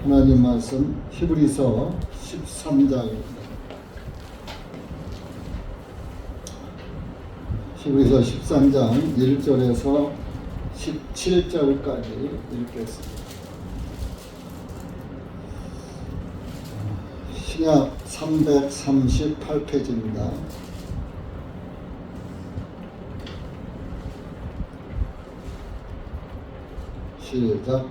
하나님 말씀 히브리서 13장입니다. 히브리서 13장 1절에서 17절까지 읽겠습니다. 신약 338페이지입니다. 시작.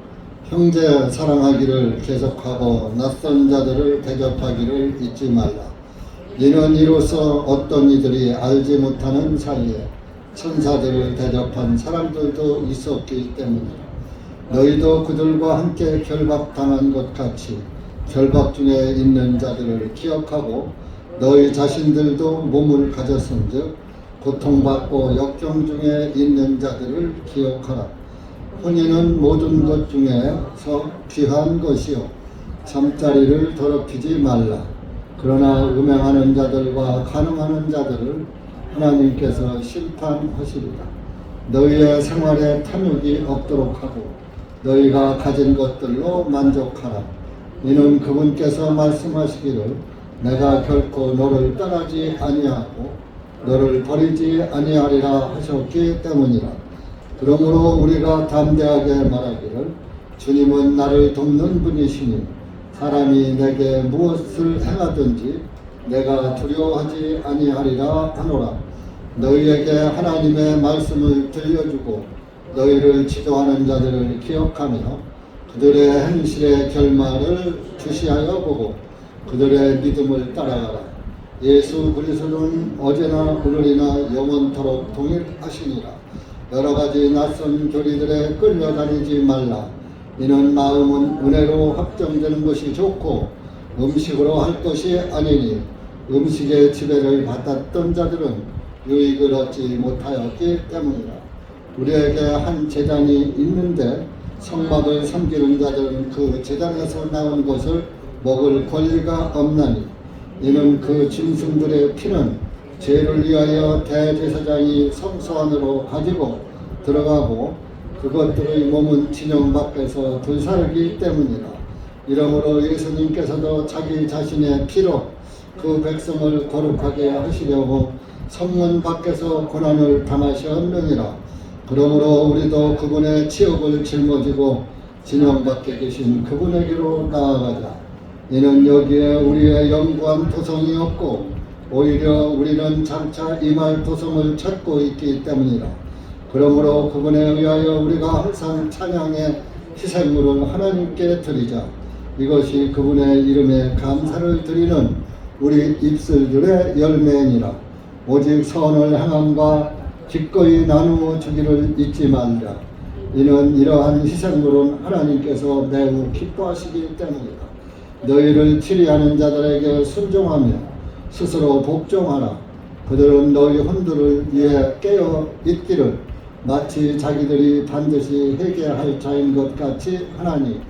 형제 사랑하기를 계속하고 낯선 자들을 대접하기를 잊지 말라. 이는 이로써 어떤 이들이 알지 못하는 사이에 천사들을 대접한 사람들도 있었기 때문이라. 너희도 그들과 함께 결박당한 것 같이 결박 중에 있는 자들을 기억하고 너희 자신들도 몸을 가졌은즉 고통받고 역경 중에 있는 자들을 기억하라. 혼인은 모든 것 중에서 귀한 것이요 잠자리를 더럽히지 말라. 그러나 음행하는 자들과 간음하는 자들을 하나님께서 심판하시리라. 너희의 생활에 탐욕이 없도록 하고 너희가 가진 것들로 만족하라. 이는 그분께서 말씀하시기를 내가 결코 너를 떠나지 아니하고 너를 버리지 아니하리라 하셨기 때문이라. 그러므로 우리가 담대하게 말하기를 주님은 나를 돕는 분이시니 사람이 내게 무엇을 행하든지 내가 두려워하지 아니하리라 하노라. 너희에게 하나님의 말씀을 들려주고 너희를 지도하는 자들을 기억하며 그들의 행실의 결말을 주시하여 보고 그들의 믿음을 따라가라. 예수 그리스도는 어제나 오늘이나 영원토록 동일하시니라. 여러 가지 낯선 교리들에 끌려다니지 말라. 이는 마음은 은혜로 확정되는 것이 좋고 음식으로 할 것이 아니니 음식의 지배를 받았던 자들은 유익을 얻지 못하였기 때문이라. 우리에게 한 제단이 있는데 성막을 섬기는 자들은 그 제단에서 나온 것을 먹을 권리가 없나니 이는 그 짐승들의 피는 죄를 위하여 대제사장이 성소 안으로 가지고 들어가고 그것들의 몸은 진영 밖에서 들살기 때문이라. 이러므로 예수님께서도 자기 자신의 피로 그 백성을 거룩하게 하시려고 성문 밖에서 고난을 당하셨느니라. 그러므로 우리도 그분의 치욕을 짊어지고 진영 밖에 계신 그분에게로 나아가자. 이는 여기에 우리의 영구한 도성이 없고 오히려 우리는 장차 임할 도성을 찾고 있기 때문이라. 그러므로 그분에 의하여 우리가 항상 찬양의 희생물을 하나님께 드리자. 이것이 그분의 이름에 감사를 드리는 우리 입술들의 열매니라. 오직 선을 행함과 기꺼이 나누어 주기를 잊지 말자. 이는 이러한 희생물은 하나님께서 매우 기뻐하시기 때문이다. 너희를 치리하는 자들에게 순종하며 스스로 복종하라. 그들은 너희 혼들을 위해 깨어 있기를 마치 자기들이 반드시 회개할 자인 것 같이 하나니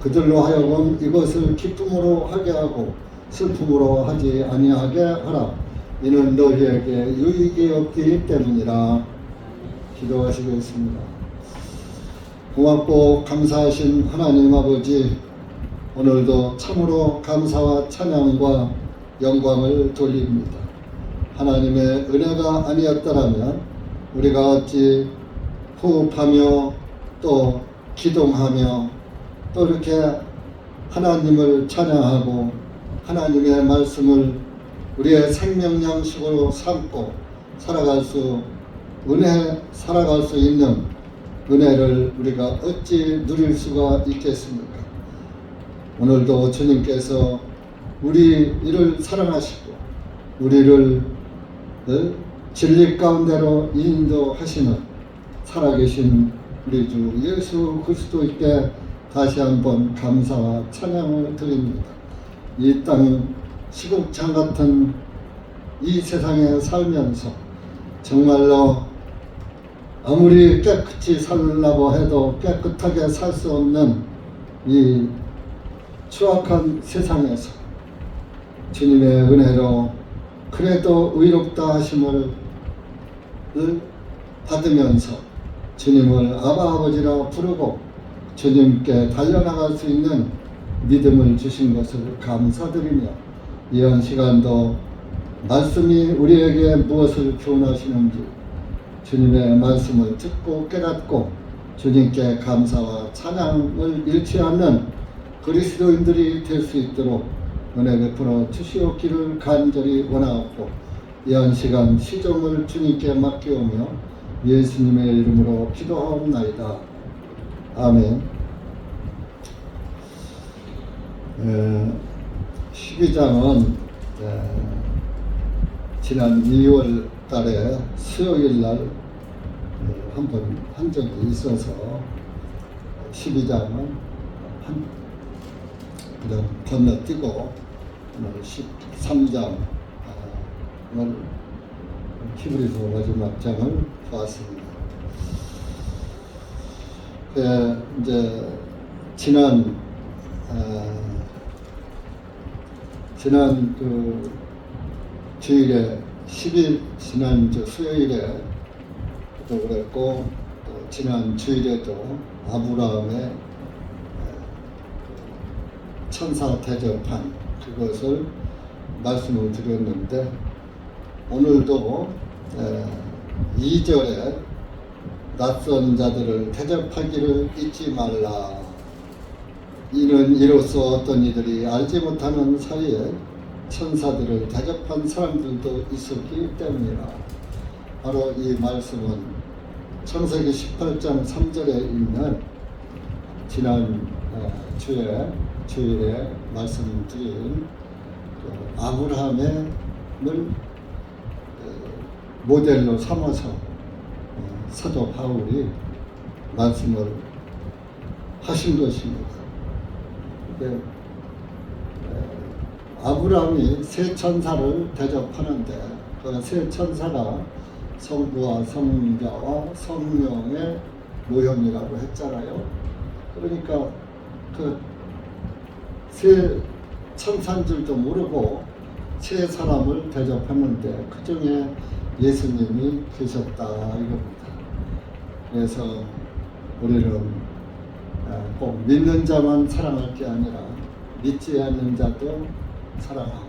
그들로 하여금 이것을 기쁨으로 하게 하고 슬픔으로 하지 아니하게 하라. 이는 너희에게 유익이 없기 때문이라. 기도하시겠습니다. 고맙고 감사하신 하나님 아버지, 오늘도 참으로 감사와 찬양과 영광을 돌립니다. 하나님의 은혜가 아니었더라면 우리가 어찌 호흡하며 또 기동하며 또 이렇게 하나님을 찬양하고 하나님의 말씀을 우리의 생명 양식으로 삼고 살아갈 수 있는 은혜를 우리가 어찌 누릴 수가 있겠습니까? 오늘도 주님께서 우리를 사랑하시고 우리를 진리 가운데로 인도하시는 살아계신 우리 주 예수 그리스도께 다시 한번 감사와 찬양을 드립니다. 이 땅 시궁창 같은 이 세상에 살면서 정말로 아무리 깨끗이 살라고 해도 깨끗하게 살 수 없는 이 추악한 세상에서 주님의 은혜로 그래도 의롭다 하심을 받으면서 주님을 아바 아버지라 부르고 주님께 달려나갈 수 있는 믿음을 주신 것을 감사드리며 이런 시간도 말씀이 우리에게 무엇을 교훈하시는지 주님의 말씀을 듣고 깨닫고 주님께 감사와 찬양을 잃지 않는 그리스도인들이 될 수 있도록 은혜 베풀어 주시옵기를 간절히 원하옵고 이한 시간 시종을 주님께 맡기오며 예수님의 이름으로 기도하옵나이다. 아멘. 12장은 지난 2월 달에 수요일 날 한번 한 적이 있어서 12장은 그냥 건너뛰고 오늘 13장을 히브리서 마지막 장을 보았습니다. 이제 지난 그 주일에 지난 수요일에 또 그랬고 또 지난 주일에도 아브라함의 천사 대접한 그것을 말씀을 드렸는데 오늘도 2절에 낯선 자들을 대접하기를 잊지 말라. 이는 이로써 어떤 이들이 알지 못하는 사이에 천사들을 대접한 사람들도 있었기 때문이라. 바로 이 말씀은 창세기 18장 3절에 있는 지난 주일에 말씀드린 아브라함을 모델로 삼아서 사도 바울이 말씀을 하신 것입니다. 아브라함이 세 천사를 대접하는데 그 세 천사가 성부와 성자와 성령의 모형이라고 했잖아요. 그러니까 그 세 천사인 줄도 모르고 세 사람을 대접하는데 그 중에 예수님이 계셨다 이겁니다. 그래서 우리는 꼭 믿는 자만 사랑할 게 아니라 믿지 않는 자도 사랑하고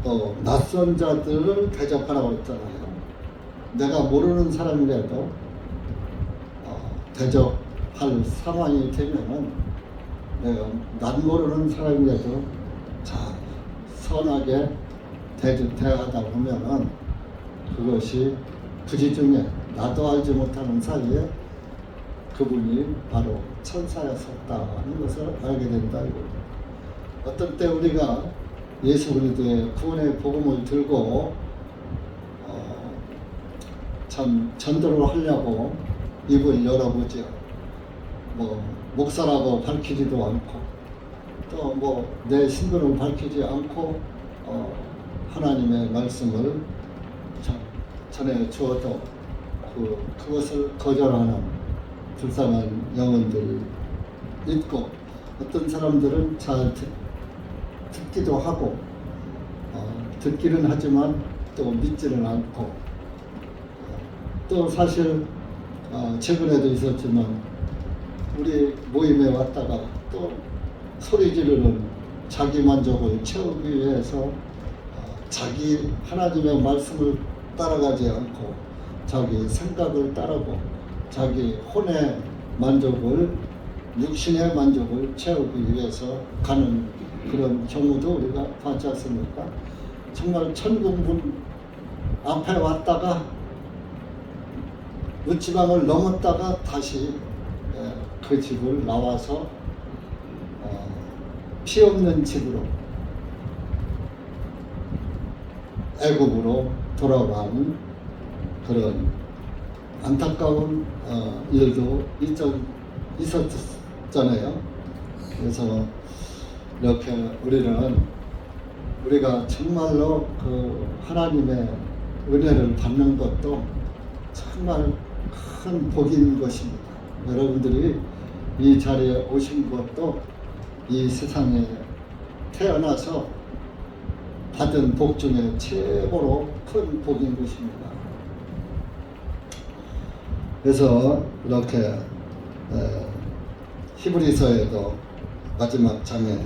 또 낯선 자들을 대접하라고 했잖아요. 내가 모르는 사람이라도 대접할 상황이 되면은 내가 난 모르는 사람이라도 선하게 대하다 보면은 그것이 부지중에 나도 알지 못하는 사이에 그분이 바로 천사였었다는 것을 알게 된다. 어떤 때 우리가 예수 그리스도의 구원의 복음을 들고 참 전도를 하려고 입을 열어보죠. 목사라고 밝히지도 않고 또 내 신분을 밝히지 않고 하나님의 말씀을 전해 주어도 그것을 거절하는 불쌍한 영혼들이 있고 어떤 사람들은 잘 듣기도 하고 듣기는 하지만 또 믿지는 않고 또 사실 최근에도 있었지만 우리 모임에 왔다가 또 소리 지르는 자기 만족을 채우기 위해서 자기 하나님의 말씀을 따라가지 않고 자기 생각을 따르고 자기 혼의 만족을 육신의 만족을 채우기 위해서 가는 그런 경우도 우리가 봤지 않습니까? 정말 천국문 앞에 왔다가 문지방을 넘었다가 다시 그 집을 나와서 피 없는 집으로 애굽으로 돌아가는 그런 안타까운 일도 있었잖아요. 그래서 이렇게 우리가 정말로 그 하나님의 은혜를 받는 것도 정말 큰 복인 것입니다. 여러분들이 이 자리에 오신 것도 이 세상에 태어나서 받은 복 중에 최고로 큰 복인 것입니다. 그래서 이렇게 히브리서에도 마지막 장에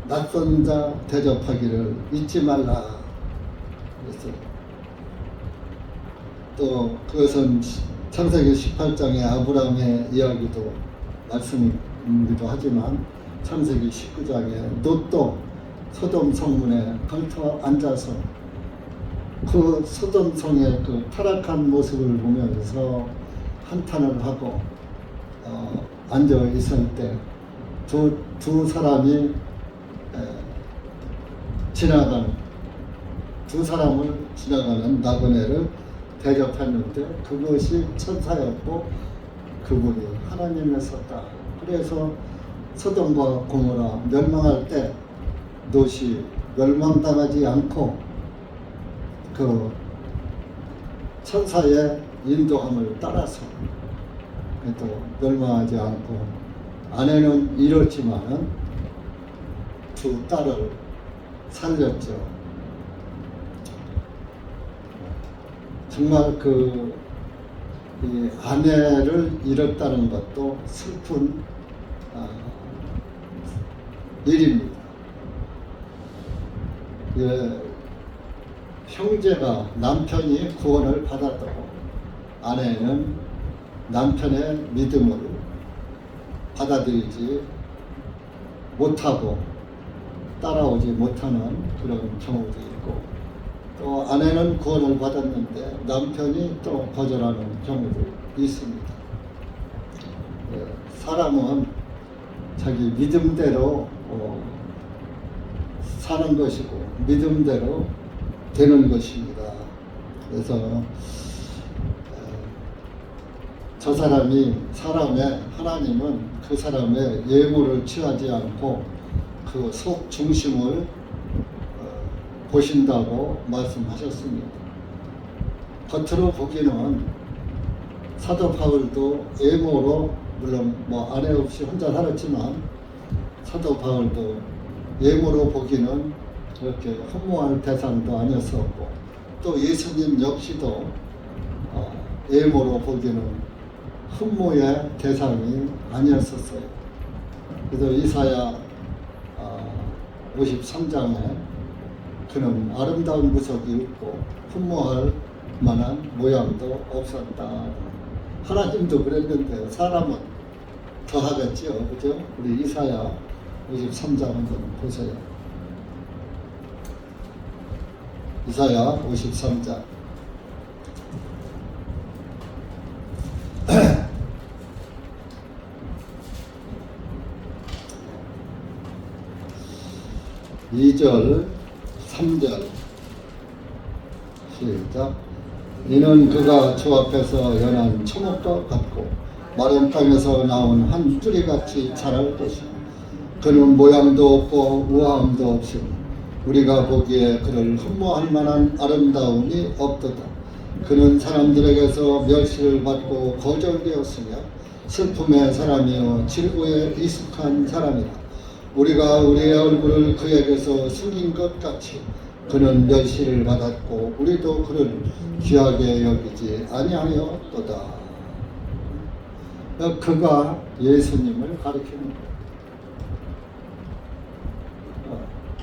낯선 자 대접하기를 잊지 말라. 그래서 또 그것은 창세기 18장의 아브라함의 이야기도 말씀이기도 하지만 창세기 19장에 롯도 소돔 성문에 걸터 앉아서 그 소돔 성의 그 타락한 모습을 보면서 한탄을 하고 앉아 있을 때 두 사람이 두 사람을 지나가는 나그네를 대접했는데 그것이 천사였고 그분이 하나님이었다. 그래서 소돔과 고모라 멸망할 때 롯이 멸망당하지 않고 그 천사의 인도함을 따라서 또 멸망하지 않고 아내는 잃었지만 두 딸을 살렸죠. 정말 이 아내를 잃었다는 것도 슬픈 일입니다. 형제가 남편이 구원을 받았다고 아내는 남편의 믿음을 받아들이지 못하고 따라오지 못하는 그런 경우도 있고 또 아내는 구원을 받았는데 남편이 또 거절하는 경우도 있습니다. 사람은 자기 믿음대로 사는 것이고 믿음대로 되는 것입니다. 그래서 저 하나님은 그 사람의 예물을 취하지 않고 그 속 중심을 보신다고 말씀하셨습니다. 겉으로 보기는 사도 바울도 예모로 물론 아내 없이 혼자 살았지만 사도 바울도 예모로 보기는 그렇게 흠모할 대상도 아니었었고 또 예수님 역시도 예모로 보기는 흠모의 대상이 아니었었어요. 그래서 이사야 53장에 그는 아름다운 구석이 없고 흠모할 만한 모양도 없었다. 하나님도 그랬는데 사람은 더 하겠죠. 그죠? 우리 이사야 53장 한번 보세요. 이사야 53장 2절 3절 시작. 이는 그가 주 앞에서 연한 초목과 같고 마른 땅에서 나온 한 뿌리같이 자랄 것이고 그는 모양도 없고 우아함도 없으니 우리가 보기에 그를 흠모할 만한 아름다움이 없도다. 그는 사람들에게서 멸시를 받고 거절되었으며 슬픔의 사람이요 질고에 익숙한 사람이다. 우리가 우리의 얼굴을 그에게서 숨긴 것 같이 그는 멸시를 받았고 우리도 그를 귀하게 여기지 아니하였도다. 그가 예수님을 가리키는 거예요.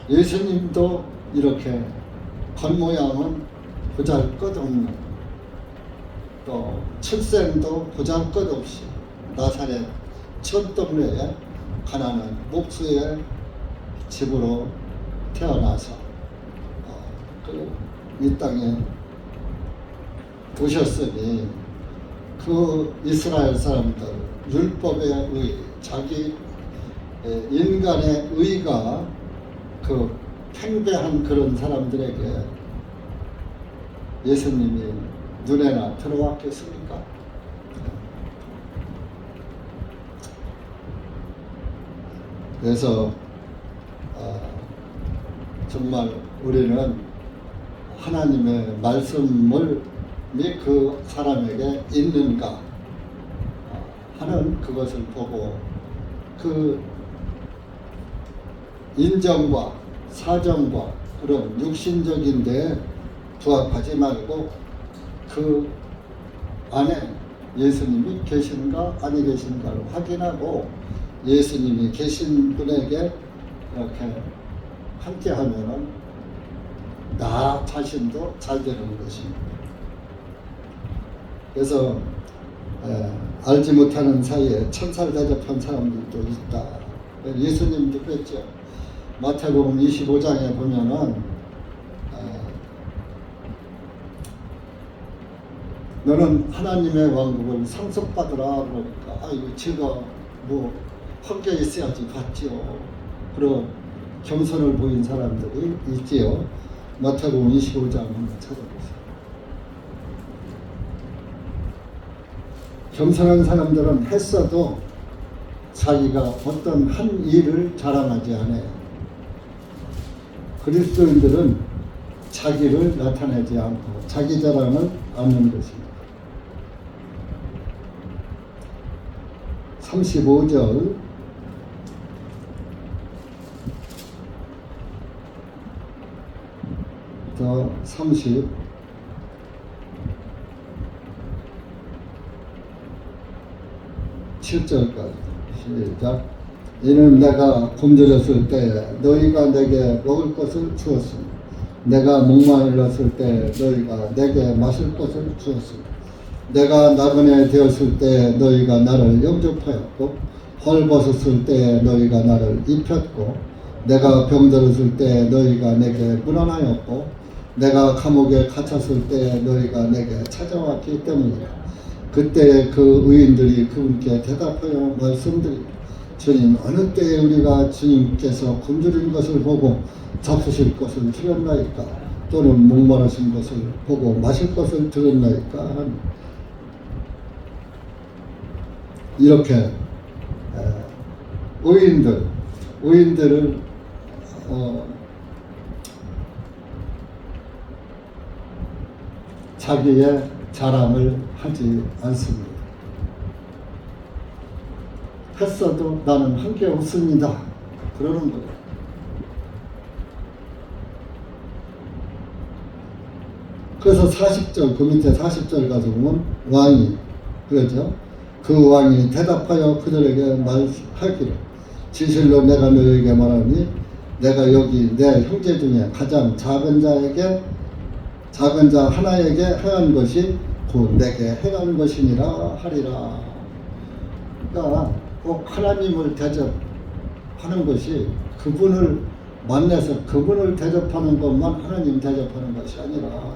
예수님도 이렇게 겉모양은 보잘것없는 또 출생도 보잘것없이 나사렛 촌동네에 가난한 목수의 집으로 태어나서 이 땅에 오셨으니 그 이스라엘 사람들 율법의 의, 자기 인간의 의가 그 팽배한 그런 사람들에게 예수님이 눈에나 들어왔겠습니까? 그래서 정말 우리는 하나님의 말씀을 그 사람에게 있는가 하는 그것을 보고 그 인정과 사정과 그런 육신적인 데 부합하지 말고 그 안에 예수님이 계신가 아니 계신가를 확인하고 예수님이 계신 분에게 이렇게 함께 하면은 나 자신도 잘 되는 것입니다. 그래서 알지 못하는 사이에 천사를 대접한 사람들도 있다. 예수님도 그랬죠. 마태복음 25장에 보면은 너는 하나님의 왕국을 상속받으라 그러니까 아이고 제가 뭐 한계 있어야지 받지요. 그리고 겸손을 보인 사람들이 있지요. 마태복음 25장 한번 찾아보세요. 겸손한 사람들은 했어도 자기가 어떤 한 일을 자랑하지 않아요. 그리스도인들은 자기를 나타내지 않고 자기 자랑을 않는 것입니다. 35절 더 37절까지 시작. 이는 내가 굶주렸을 때 너희가 내게 먹을 것을 주었으며 내가 목마르렀을 때 너희가 내게 마실 것을 주었으며 내가 나그네 되었을 때 너희가 나를 영접하였고 헐벗었을 때 너희가 나를 입혔고 내가 병들었을 때 너희가 내게 문안하였고 내가 감옥에 갇혔을 때 너희가 내게 찾아왔기 때문이라. 그때 그 의인들이 그분께 대답하여 말씀드리고 주님 어느 때에 우리가 주님께서 굶주린 것을 보고 잡수실 것을 들었나이까 또는 목마르신 것을 보고 마실 것을 들었나이까. 이렇게 의인들을 자기의 자랑을 하지 않습니다. 했어도 나는 한 게 없습니다. 그러는 거예요. 그래서 40절, 그 밑에 40절 가서 보면 왕이 그러죠. 그 왕이 대답하여 그들에게 말하기를 진실로 내가 너희에게 말하니 내가 여기 내 형제 중에 가장 작은 자 하나에게 행한 것이 곧 내게 행한 것이니라 하리라. 그러니까 꼭 하나님을 대접하는 것이 그분을 만나서 그분을 대접하는 것만 하나님 대접하는 것이 아니라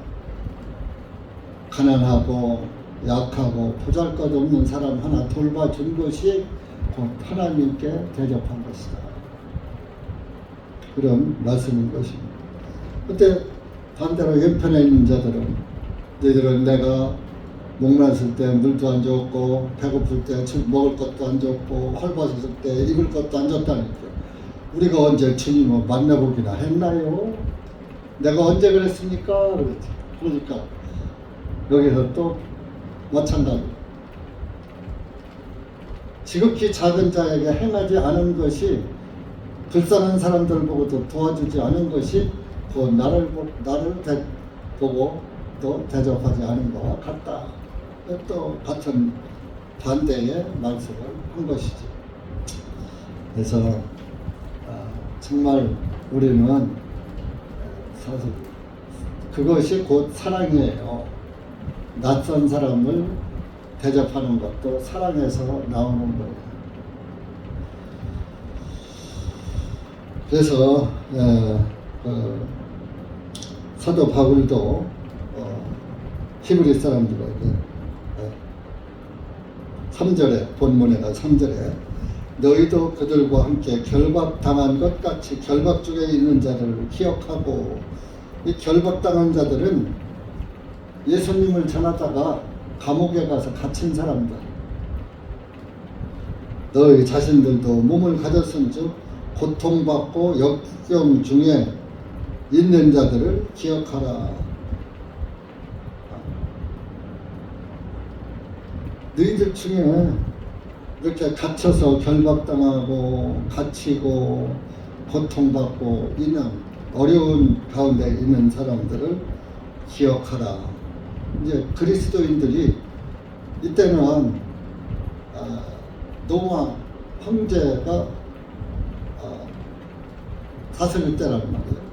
가난하고 약하고 보잘것없는 사람 하나 돌봐준 것이 곧 하나님께 대접한 것이다. 그런 말씀인 것입니다. 그때 반대로 옆편에 있는 자들은 너희들은 내가 목마르실 때 물도 안 줬고 배고플 때 먹을 것도 안 줬고 헐벗었을 때 입을 것도 안 줬다니까 우리가 언제 주님을 만나보기나 했나요? 내가 언제 그랬습니까? 그랬지. 그러니까 여기서 또 마찬가지. 지극히 작은 자에게 행하지 않은 것이 불쌍한 사람들 보고도 도와주지 않은 것이 곧 나를 보고 또 대접하지 않은 것과 같다. 또 같은 반대의 말씀을 한 것이지. 그래서 정말 우리는 사실 그것이 곧 사랑이에요. 낯선 사람을 대접하는 것도 사랑에서 나오는 거예요. 그래서 사도 바울도 히브리 사람들에게 3절에 본문에가 3절에 너희도 그들과 함께 결박당한 것 같이 결박 중에 있는 자들을 기억하고 이 결박당한 자들은 예수님을 전하다가 감옥에 가서 갇힌 사람들 너희 자신들도 몸을 가졌은즉 고통받고 역경 중에 있는 자들을 기억하라. 너희들 중에 이렇게 갇혀서 결박당하고 갇히고 고통받고 있는 어려운 가운데 있는 사람들을 기억하라. 이제 그리스도인들이 이때는 노아 형제가 다스릴 때란 말이에요.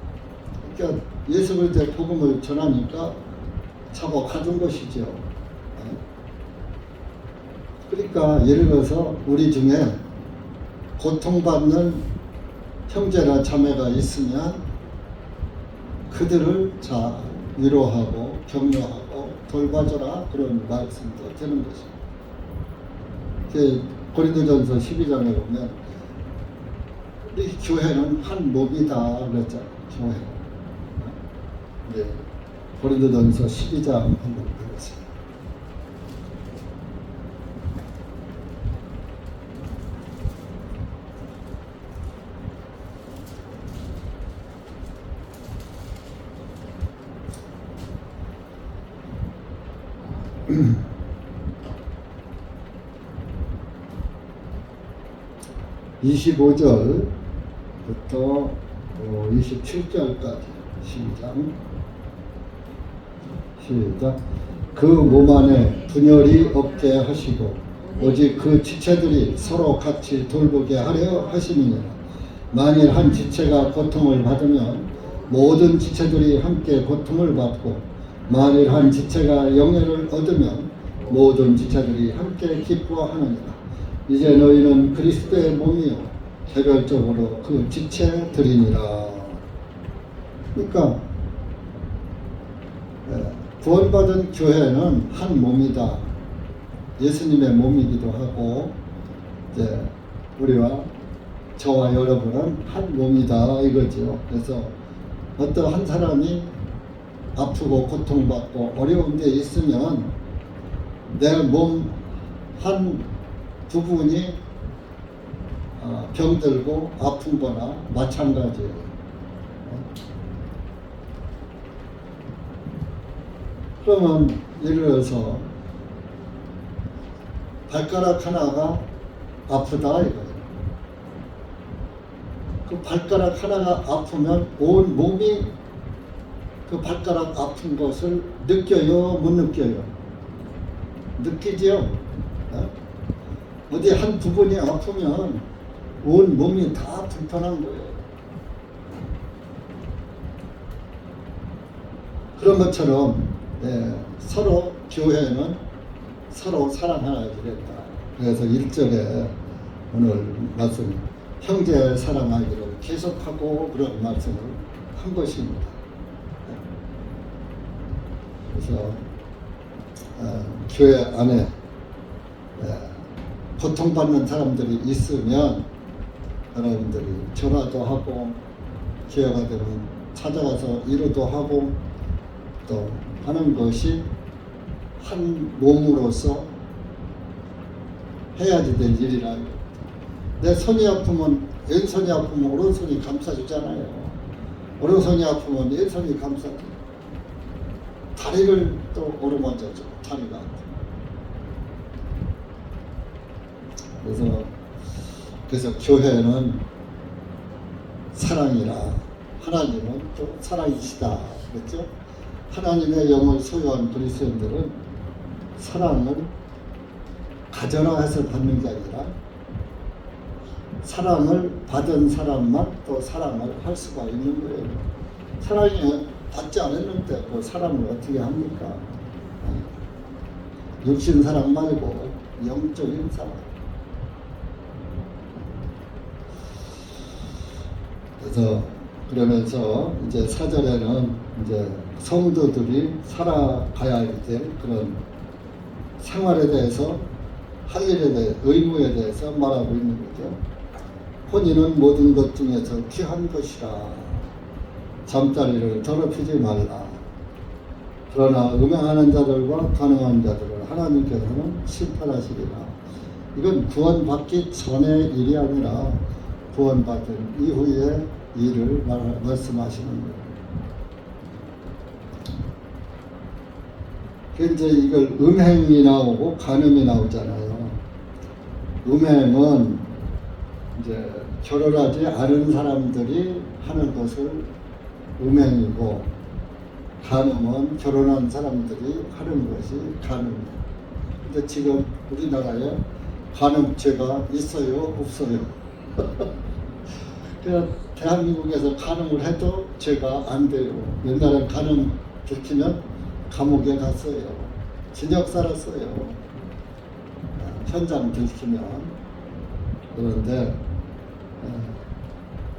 그러니까 예수 그리스도의 복음을 전하니까 잡아 가둔 것이죠. 그러니까 예를 들어서 우리 중에 고통받는 형제나 자매가 있으면 그들을 잘 위로하고 격려하고 돌봐줘라, 그런 말씀도 되는 것입니다. 고린도전서 12장에 보면 이 교회는 한 몸이다 그랬잖아요. 교회. 네. 고린도전서 12장 한번 보겠습니다. (25절부터) 27절까지 시작. 그 몸 안에 분열이 없게 하시고 오직 그 지체들이 서로 같이 돌보게 하려 하심이니라. 만일 한 지체가 고통을 받으면 모든 지체들이 함께 고통을 받고, 만일 한 지체가 영예를 얻으면 모든 지체들이 함께 기뻐하느니라. 이제 너희는 그리스도의 몸이요 개별적으로 그 지체들이니라. 그러니까 구원받은 교회는 한 몸이다. 예수님의 몸이기도 하고, 이제 우리와 저와 여러분은 한 몸이다 이거죠. 그래서 어떤 한 사람이 아프고 고통받고 어려운 데 있으면 내 몸 한 부분이 병들고 아픈 거나 마찬가지예요. 그러면 예를 들어서 발가락 하나가 아프다 이거예요. 그 발가락 하나가 아프면 온 몸이 그 발가락 아픈 것을 느껴요, 못 느껴요? 느끼죠? 어디 한 부분이 아프면 온 몸이 다 불편한 거예요. 그런 것처럼 서로 교회는 서로 사랑하기로 했다. 그래서 1절에 오늘 말씀 형제 사랑하기로 계속하고 그런 말씀을 한 것입니다. 그래서 교회 안에 고통받는 사람들이 있으면 여러분들이 전화도 하고 기회가 되면 찾아가서 위로도 하고 또 하는 것이 한 몸으로서 해야지 될 일이라. 내 손이 아프면 왼손이 아프면 오른손이 감싸주잖아요. 오른손이 아프면 왼손이 감싸줘. 다리를 또 오르만져줘. 다리가. 그래서 교회는 사랑이라, 하나님은 또 사랑이시다. 그렇죠? 하나님의 영을 소유한 그리스도인들은 사랑을 가져라 해서 받는 게 아니라 사랑을 받은 사람만 또 사랑을 할 수가 있는 거예요. 사랑이 받지 않았는데 그 사랑을 어떻게 합니까? 육신 사랑 말고 영적인 사랑. 그래서 그러면서 이제 4절에는 이제 성도들이 살아가야 될 그런 생활에 대해서, 할 일에 대해, 의무에 대해서 말하고 있는 거죠. 혼인은 모든 것 중에서 귀한 것이라. 잠자리를 더럽히지 말라. 그러나 음행하는 자들과 간음하는 자들을 하나님께서는 심판하시리라. 이건 구원받기 전의 일이 아니라 구원받은 이후의 일을 말씀하시는 거예요. 이제 이걸 음행이 나오고 간음이 나오잖아요. 음행은 이제 결혼하지 않은 사람들이 하는 것을 음행이고, 간음은 결혼한 사람들이 하는 것이 간음이에요. 근데 지금 우리나라에 간음죄가 있어요, 없어요? 대한민국에서 간음을 해도 죄가 안 돼요. 옛날엔 간음 들키면 감옥에 갔어요. 징역 살았어요. 현장 들키면. 그런데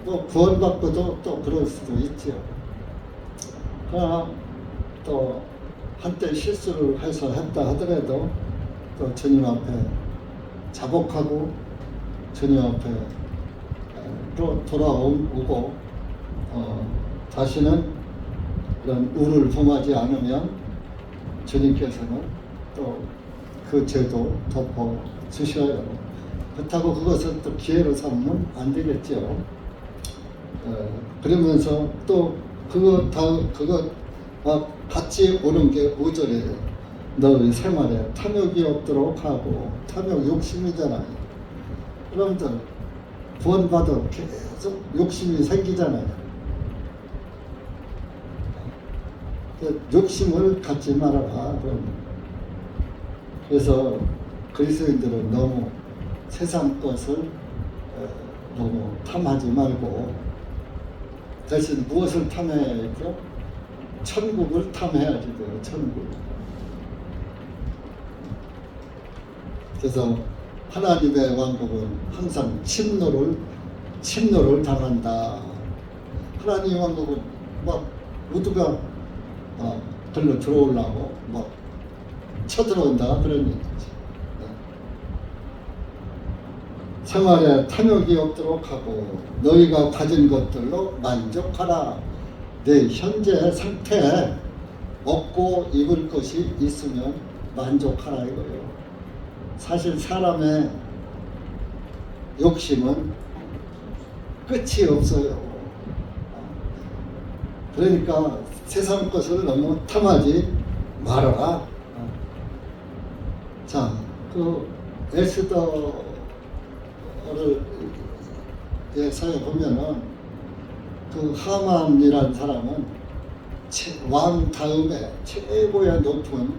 또 구원받고도 또 그럴 수도 있죠. 그러나 또 한때 실수를 해서 했다 하더라도 또 주님 앞에 자복하고 주님 앞에 또 돌아오고 다시는 그런 우를 범하지 않으면 주님께서는 또 그 죄도 덮어 주셔요. 그렇다고 그것을 또 기회로 삼으면 안 되겠죠. 그러면서 또 그거 같이 오는 게 5절이에요. 너희 생활에 탐욕이 없도록 하고, 탐욕 욕심이잖아요. 여러분들 구원받아 계속 욕심이 생기잖아요. 욕심을 갖지 말아라. 그래서 그리스도인들은 너무 세상 것을 너무 탐하지 말고 대신 무엇을 탐해야죠? 천국을 탐해야지 돼요. 천국. 그래서 하나님의 왕국은 항상 침노를 당한다. 하나님의 왕국은 막 모두가 글로 들어오려고 막 쳐들어온다 그런 얘기지. 생활에 탐욕이 없도록 하고 너희가 가진 것들로 만족하라. 내 현재 상태에 먹고 입을 것이 있으면 만족하라 이거예요. 사실 사람의 욕심은 끝이 없어요. 그러니까 세상 것을 너무 탐하지 말아라. 자, 그 에스더를 예서에 보면은 그 하만이라는 사람은 왕 다음에 최고의 높은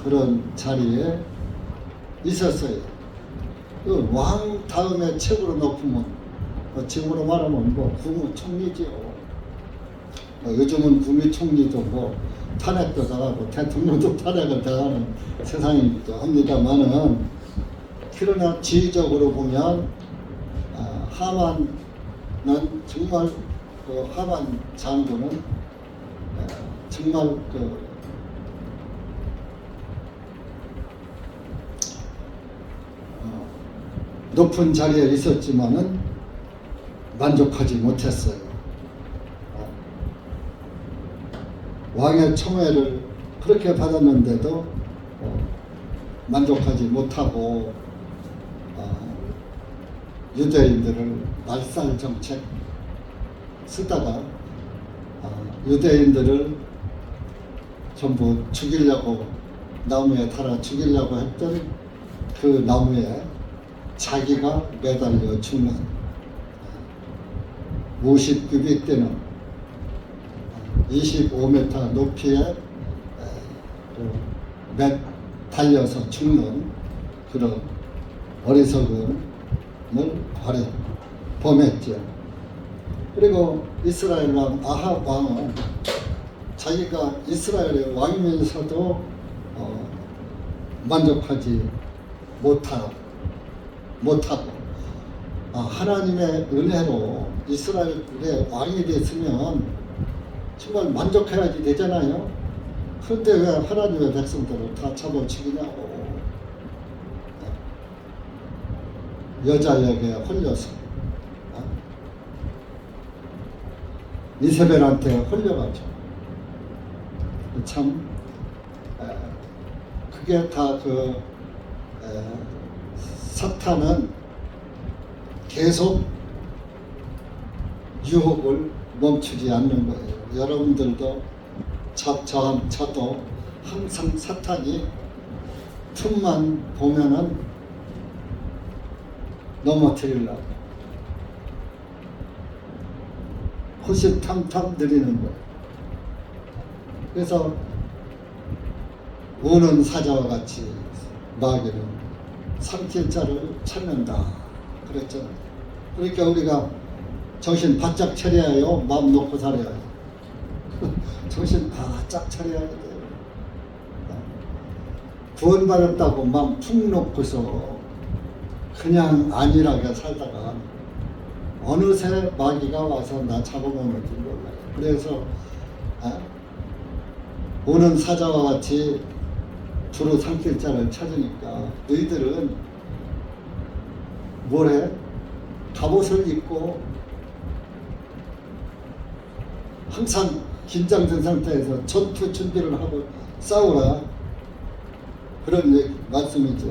그런 자리에 있었어요. 그 왕 다음에 최고로 높으면 지금으로 말하면 국무총리지요. 요즘은 국무총리도 탄핵도 당하고 대통령도 탄핵을 당하는 세상이기도 합니다만은, 그러나 지휘적으로 보면 하만은 정말 하만 장군은 정말 높은 자리에 있었지만은 만족하지 못했어요. 왕의 청회를 그렇게 받았는데도 만족하지 못하고 유대인들을 말살 정책 쓰다가 유대인들을 전부 죽이려고 나무에 달아 죽이려고 했던 그 나무에 자기가 매달려 죽는 50규빗 되는 25m 높이에 달려서 죽는 그런 어리석음을 범했죠. 그리고 이스라엘 왕 아합 왕은 자기가 이스라엘의 왕이면서도 만족하지 못하고 하나님의 은혜로 이스라엘의 왕이 됐으면 정말 만족해야지 되잖아요. 그런데 왜 하나님의 백성들을 다 잡아 죽이냐고. 여자에게 홀려서 이세벨한테 홀려가지고 참 그게 다 사탄은 계속 유혹을 멈추지 않는 거예요. 여러분들도 저도 항상 사탄이 틈만 보면은 넘어뜨리려고 호시탐탐 들이는 거예요. 그래서 우는 사자와 같이 마귀는 삼킬 자를 찾는다 그랬잖아요. 그러니까 우리가 정신 바짝 차려야 해요, 마음 놓고 살아야 해요. 정신 바짝 차려야 돼요. 구원받았다고 마음 푹 놓고서 그냥 안일하게 살다가 어느새 마귀가 와서 나 잡아먹는지 몰라요. 그래서 오는 사자와 같이 두루 삼킬 자를 찾으니까 너희들은 뭘 해? 갑옷을 입고 항상 긴장된 상태에서 전투 준비를 하고 싸우라. 그런 말씀이죠.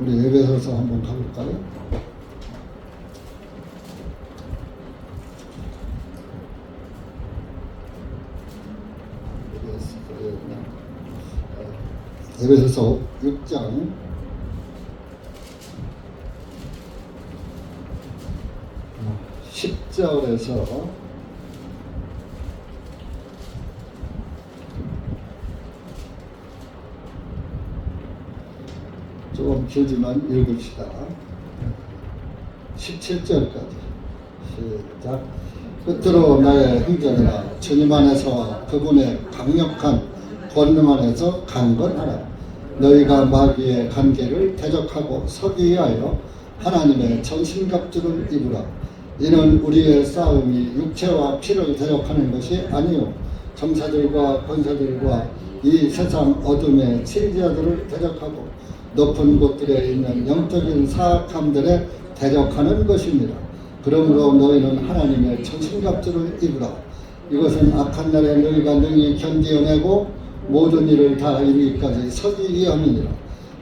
우리 에베소서 한번 가볼까요? 에베소서 6장 10절에서 조금 길지만 읽읍시다. 17절까지 시작. 끝으로 나의 형제들아, 주님 안에서 그분의 강력한 권능 안에서 강건하라. 너희가 마귀의 관계를 대적하고 서기 위하여 하나님의 전신갑주를 입으라. 이는 우리의 싸움이 육체와 피를 대적하는 것이 아니요 정사들과 권사들과 이 세상 어둠의 침지자들을 대적하고 높은 곳들에 있는 영적인 사악함들에 대적하는 것입니다. 그러므로 너희는 하나님의 전신갑주를 입으라. 이것은 악한 날에 너희가 능히 견디어내고 모든 일을 다 이루기까지 서기 위함이니라.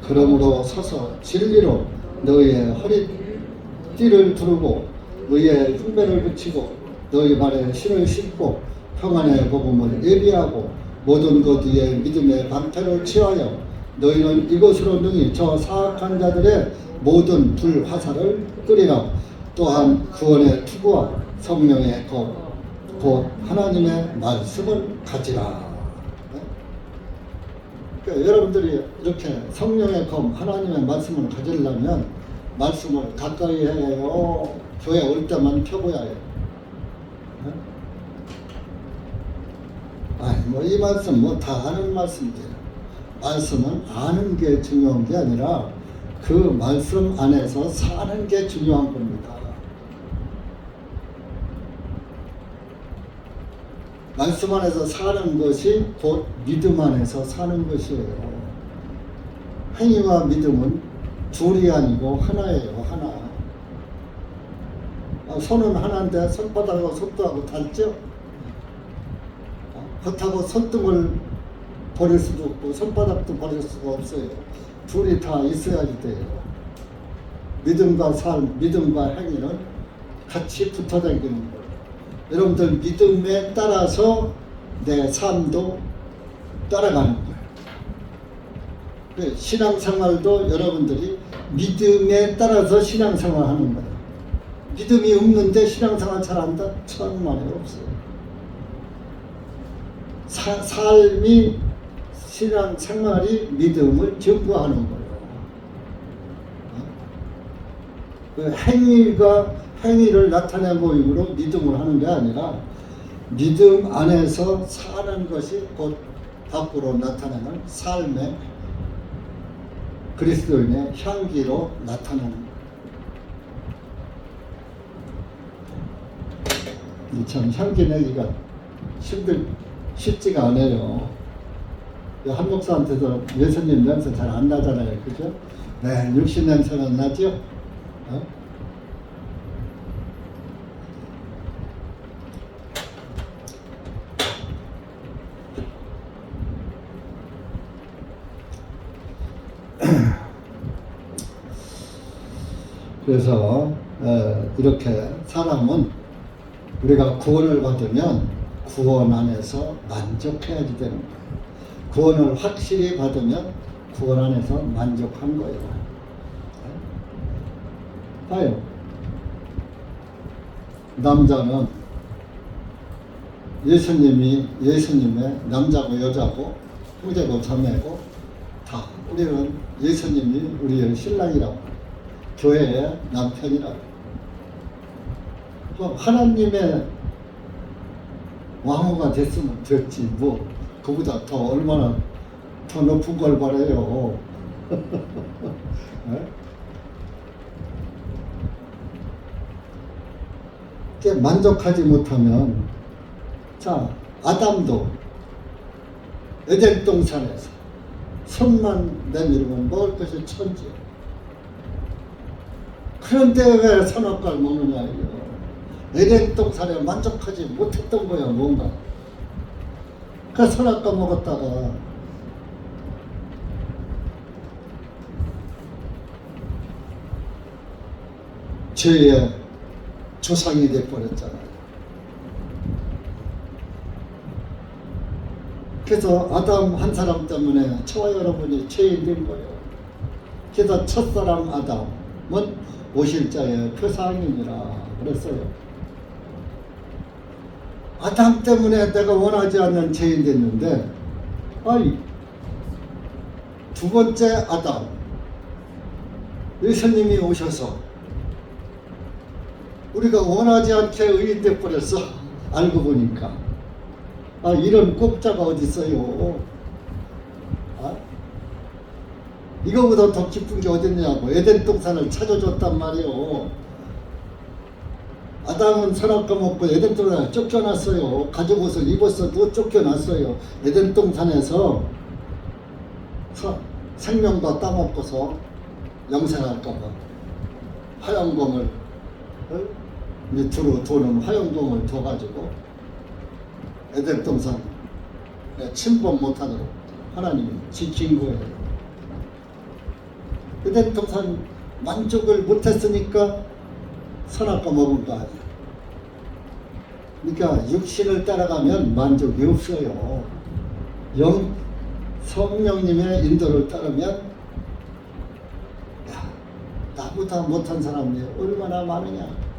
그러므로 서서 진리로 너희의 허리띠를 두르고 의의 흉배를 붙이고 너희 발에 신을 신고 평안의 복음을 예비하고 모든 것 위에 믿음의 방패를 취하여 너희는 이것으로 능히 저 사악한 자들의 모든 불화살을 끄리라. 또한 구원의 투구와 성령의 곧 하나님의 말씀을 가지라. 그러니까 여러분들이 이렇게 성령의 검 하나님의 말씀을 가지려면 말씀을 가까이 해야 해요. 교회 올 때만 펴고야 해요. 이 말씀 다 아는 말씀이에요. 말씀은 아는 게 중요한 게 아니라 그 말씀 안에서 사는 게 중요한 겁니다. 말씀 안에서 사는 것이 곧 믿음 안에서 사는 것이에요. 행위와 믿음은 둘이 아니고 하나예요. 하나. 손은 하나인데 손바닥하고 손등하고 닿죠? 그렇다고 손등을 버릴 수도 없고 손바닥도 버릴 수가 없어요. 둘이 다 있어야지 돼요. 믿음과 삶, 믿음과 행위는 같이 붙어 다니는 거예요. 여러분들 믿음에 따라서 내 삶도 따라가는 거예요. 신앙생활도 여러분들이 믿음에 따라서 신앙생활 하는 거예요. 믿음이 없는데 신앙생활 잘 한다? 천만에 없어요. 삶이 신앙생활이 믿음을 증거하는 거예요. 행위를 나타내고 힘으로 믿음을 하는 게 아니라 믿음 안에서 사는 것이 곧 밖으로 나타나는 삶의 그리스도인의 향기로 나타나는 거예요. 참 향기 내기가 쉽지가 않아요. 한 목사한테도 예수님 냄새 잘 안 나잖아요. 그죠? 네, 육신 냄새는 나죠? 그래서 이렇게 사람은 우리가 구원을 받으면 구원 안에서 만족해야지 되는 거예요. 구원을 확실히 받으면 구원 안에서 만족한 거예요. 봐요. 남자는 예수님의 남자고 여자고 형제고 자매고 다 우리는 예수님이 우리의 신랑이라고, 교회의 남편이라고. 하나님의 왕후가 됐으면 됐지, 뭐 그보다 더 얼마나 더 높은 걸 바라요. 만족하지 못하면, 자, 아담도 에덴 동산에서 손만 내밀면 먹을 것이 천지. 그런데 왜 선악과를 먹느냐 이거. 에덴 동산에 만족하지 못했던 거야, 뭔가. 그 선악과 먹었다가 죄의 조상이 돼버렸잖아요. 그래서 아담 한 사람 때문에 저와 여러분이 죄인 된 거예요. 그래서 첫사람 아담은 오실자의 표상이니라 그랬어요. 아담 때문에 내가 원하지 않는 죄인 됐는데, 아이, 두 번째 아담, 예수님이 오셔서 우리가 원하지 않게 의인 돼버렸어. 알고 보니까. 아, 이런 꼭자가 어디 있어요. 아? 이거보다 더 기쁜 게 어딨냐고. 에덴 동산을 찾아줬단 말이요. 아담은 선악과 먹고 에덴 동산에 쫓겨났어요. 가죽 옷을 입었어도 쫓겨났어요. 에덴 동산에서 생명과 따먹고서 영생할까봐 화영검을 밑으로 도는 화영검을 둬가지고 에덴 동산에 침범 못하도록 하나님이 지킨 거예요. 에덴 동산 만족을 못했으니까 선악과 먹은 거 아니에요. 그러니까 육신을 따라가면 만족이 없어요. 성령님의 인도를 따르면, 야, 나보다 못한 사람이 얼마나 많으냐.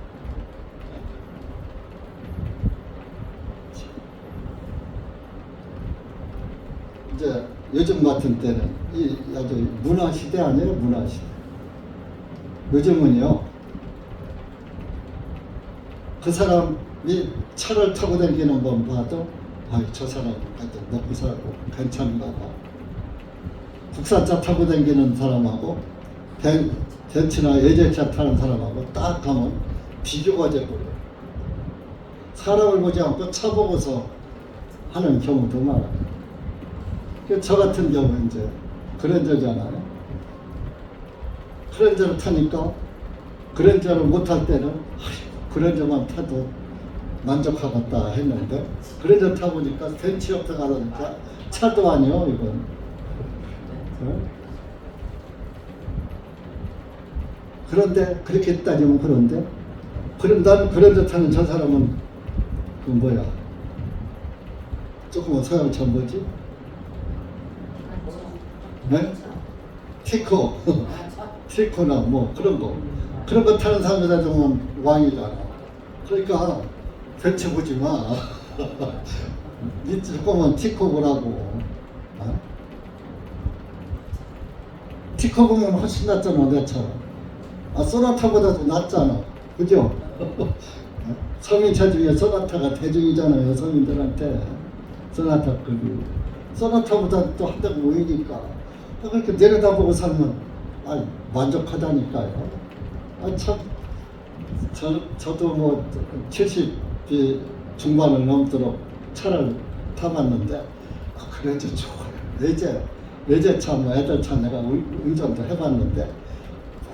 이제 요즘 같은 때는 이 아주 문화 시대 아니에요, 문화 시대. 요즘은요, 그 사람이 차를 타고 다니는 건 봐도, 아이, 저 사람 하여튼 먹고 살고 괜찮은가 봐. 국산차 타고 다니는 사람하고 벤츠나 예제차 타는 사람하고 딱 가면 비교가 돼버려요. 사람을 보지 않고 차 보고서 하는 경우도 많아요. 저 같은 경우는 이제 그랜저잖아요. 그랜저를 타니까, 그랜저를 못 탈 때는 그랜저만 타도 만족하겠다 했는데, 그랜저 타보니까 벤츠 옆에 가니까 차도 아니요 이건. 그런데 그렇게 따지면, 그런데 그럼 나는 그랜저 타는 저 사람은 그 뭐야, 조금은 서양차 뭐지? 네? 티코 티코나 뭐 그런 거 타는 사람이다 보면 왕이잖아. 그러니까 벤츠 보지 마. 밑에 조금은 티코 보라고. 어? 티코 보면 훨씬 낫잖아, 내 차. 아, 소나타보다도 낫잖아, 그죠? 서민차 중에 소나타가 대중이잖아요, 서민들한테. 소나타급이. 소나타보다 또 한 대가 모이니까. 그렇게 내려다보고 살면, 아, 만족하다니까요. 아, 참, 저도 뭐 70 중반을 넘도록 차를 타봤는데, 아, 그래도 좋아요. 외제차, 뭐 애들차 내가 운전도 해봤는데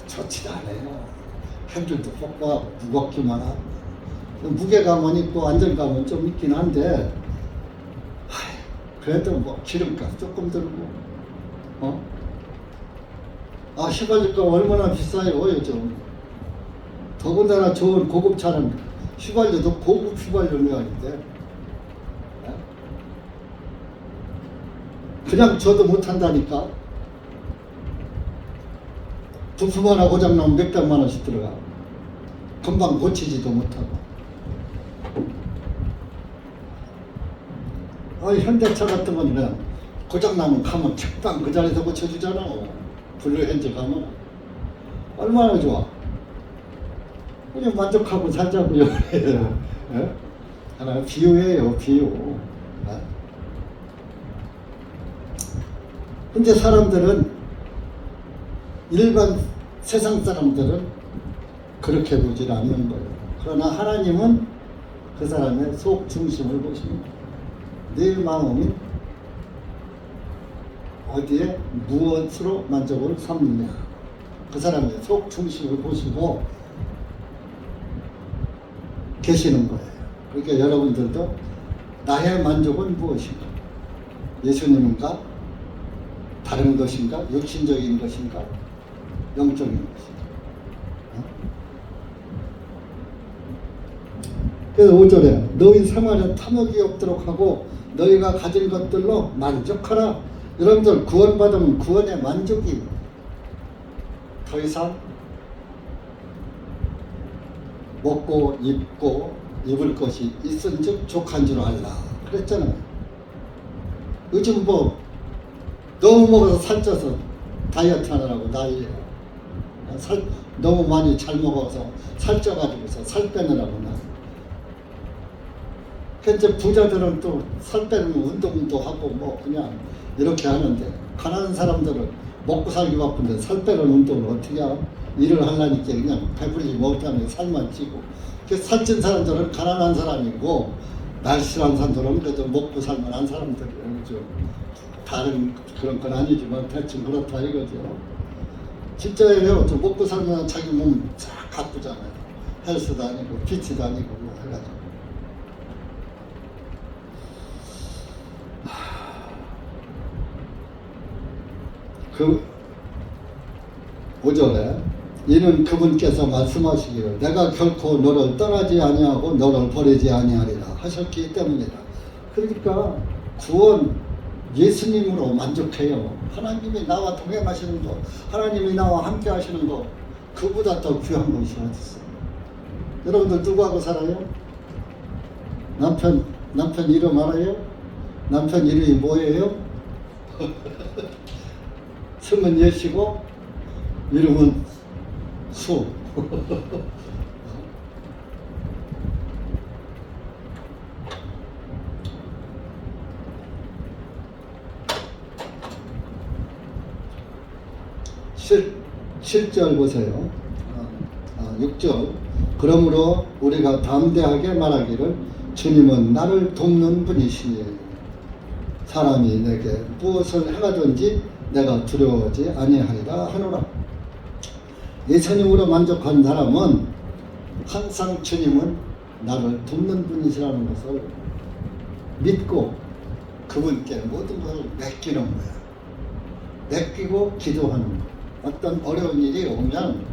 좋지도 않아요. 핸들도 뻑뻑하고 무겁기만 하고, 무게감은 있고 안정감은 좀 있긴 한데, 그래도 뭐 기름값 조금 들고, 휘발유값 얼마나 비싸요 요즘. 더군다나 좋은 고급차는 휘발유도 고급 휘발유는 아닌데, 그냥 줘도 못한다니까. 부품 하나 고장나면 몇백만 원씩 들어가. 금방 고치지도 못하고. 현대차 같은 건 그냥 고장나면 가면 책방 그 자리에서 고쳐주잖아. 블루핸즈 가면 얼마나 좋아. 그냥 만족하고 살자고요. 예? 하나 비유예요, 비유. 근데 사람들은, 일반 세상 사람들은 그렇게 보질 않는 거예요. 그러나 하나님은 그 사람의 속 중심을 보십니다. 내 마음이 어디에 무엇으로 만족을 삼느냐, 그 사람의 속 중심을 보시고 계시는 거예요. 그러니까 여러분들도 나의 만족은 무엇인가? 예수님인가? 다른 것인가? 육신적인 것인가? 영적인 것인가? 그래서 5절에 너희 생활에 탐욕이 없도록 하고 너희가 가진 것들로 만족하라. 여러분들 구원받으면 구원의 만족이 더 이상 먹고 입고 입을 것이 있은즉 족한 줄 알라 그랬잖아요. 요즘 뭐 너무 먹어서 살쪄서 다이어트 하느라고 난리예요. 너무 많이 잘 먹어서 살쪄가지고서 살 빼느라고나. 현재 부자들은 또 살 빼는 운동도 하고 뭐 그냥 이렇게 하는데, 가난한 사람들은 먹고 살기 바쁜데 살 빼는 운동을 어떻게 하나? 일을 하려니까 그냥 배불리 먹자면 살만 찌고. 살찐 사람들은 가난한 사람이고 날씬한 사람들은 그래도 먹고 살만한 사람들이에요. 그죠? 다른 그런 건 아니지만 대충 그렇다 이거죠. 진짜예요. 저 먹고 살면 자기 몸 쫙 가꾸잖아요. 헬스 다니고 PT 다니고 뭐 해가지고. 그 5절에 이는 그분께서 말씀하시기를 내가 결코 너를 떠나지 아니하고 너를 버리지 아니하리라 하셨기 때문이다. 그러니까 구원 예수님으로 만족해요. 하나님이 나와 동행하시는 거, 하나님이 나와 함께 하시는 거, 그보다 더 귀한 것이 어디 있어요? 여러분들 누구하고 살아요? 남편 이름 알아요? 남편 이름이 뭐예요? 승은 예시고 이름은 수. 실절 보세요. 6절. 그러므로 우리가 담대하게 말하기를 주님은 나를 돕는 분이시니 사람이 내게 무엇을 행하든지 내가 두려워하지 아니하리라 하노라. 예수님으로 만족한 사람은 항상 주님은 나를 돕는 분이시라는 것을 믿고 그분께 모든 것을 맡기는 거야. 맡기고 기도하는 거야. 어떤 어려운 일이 오면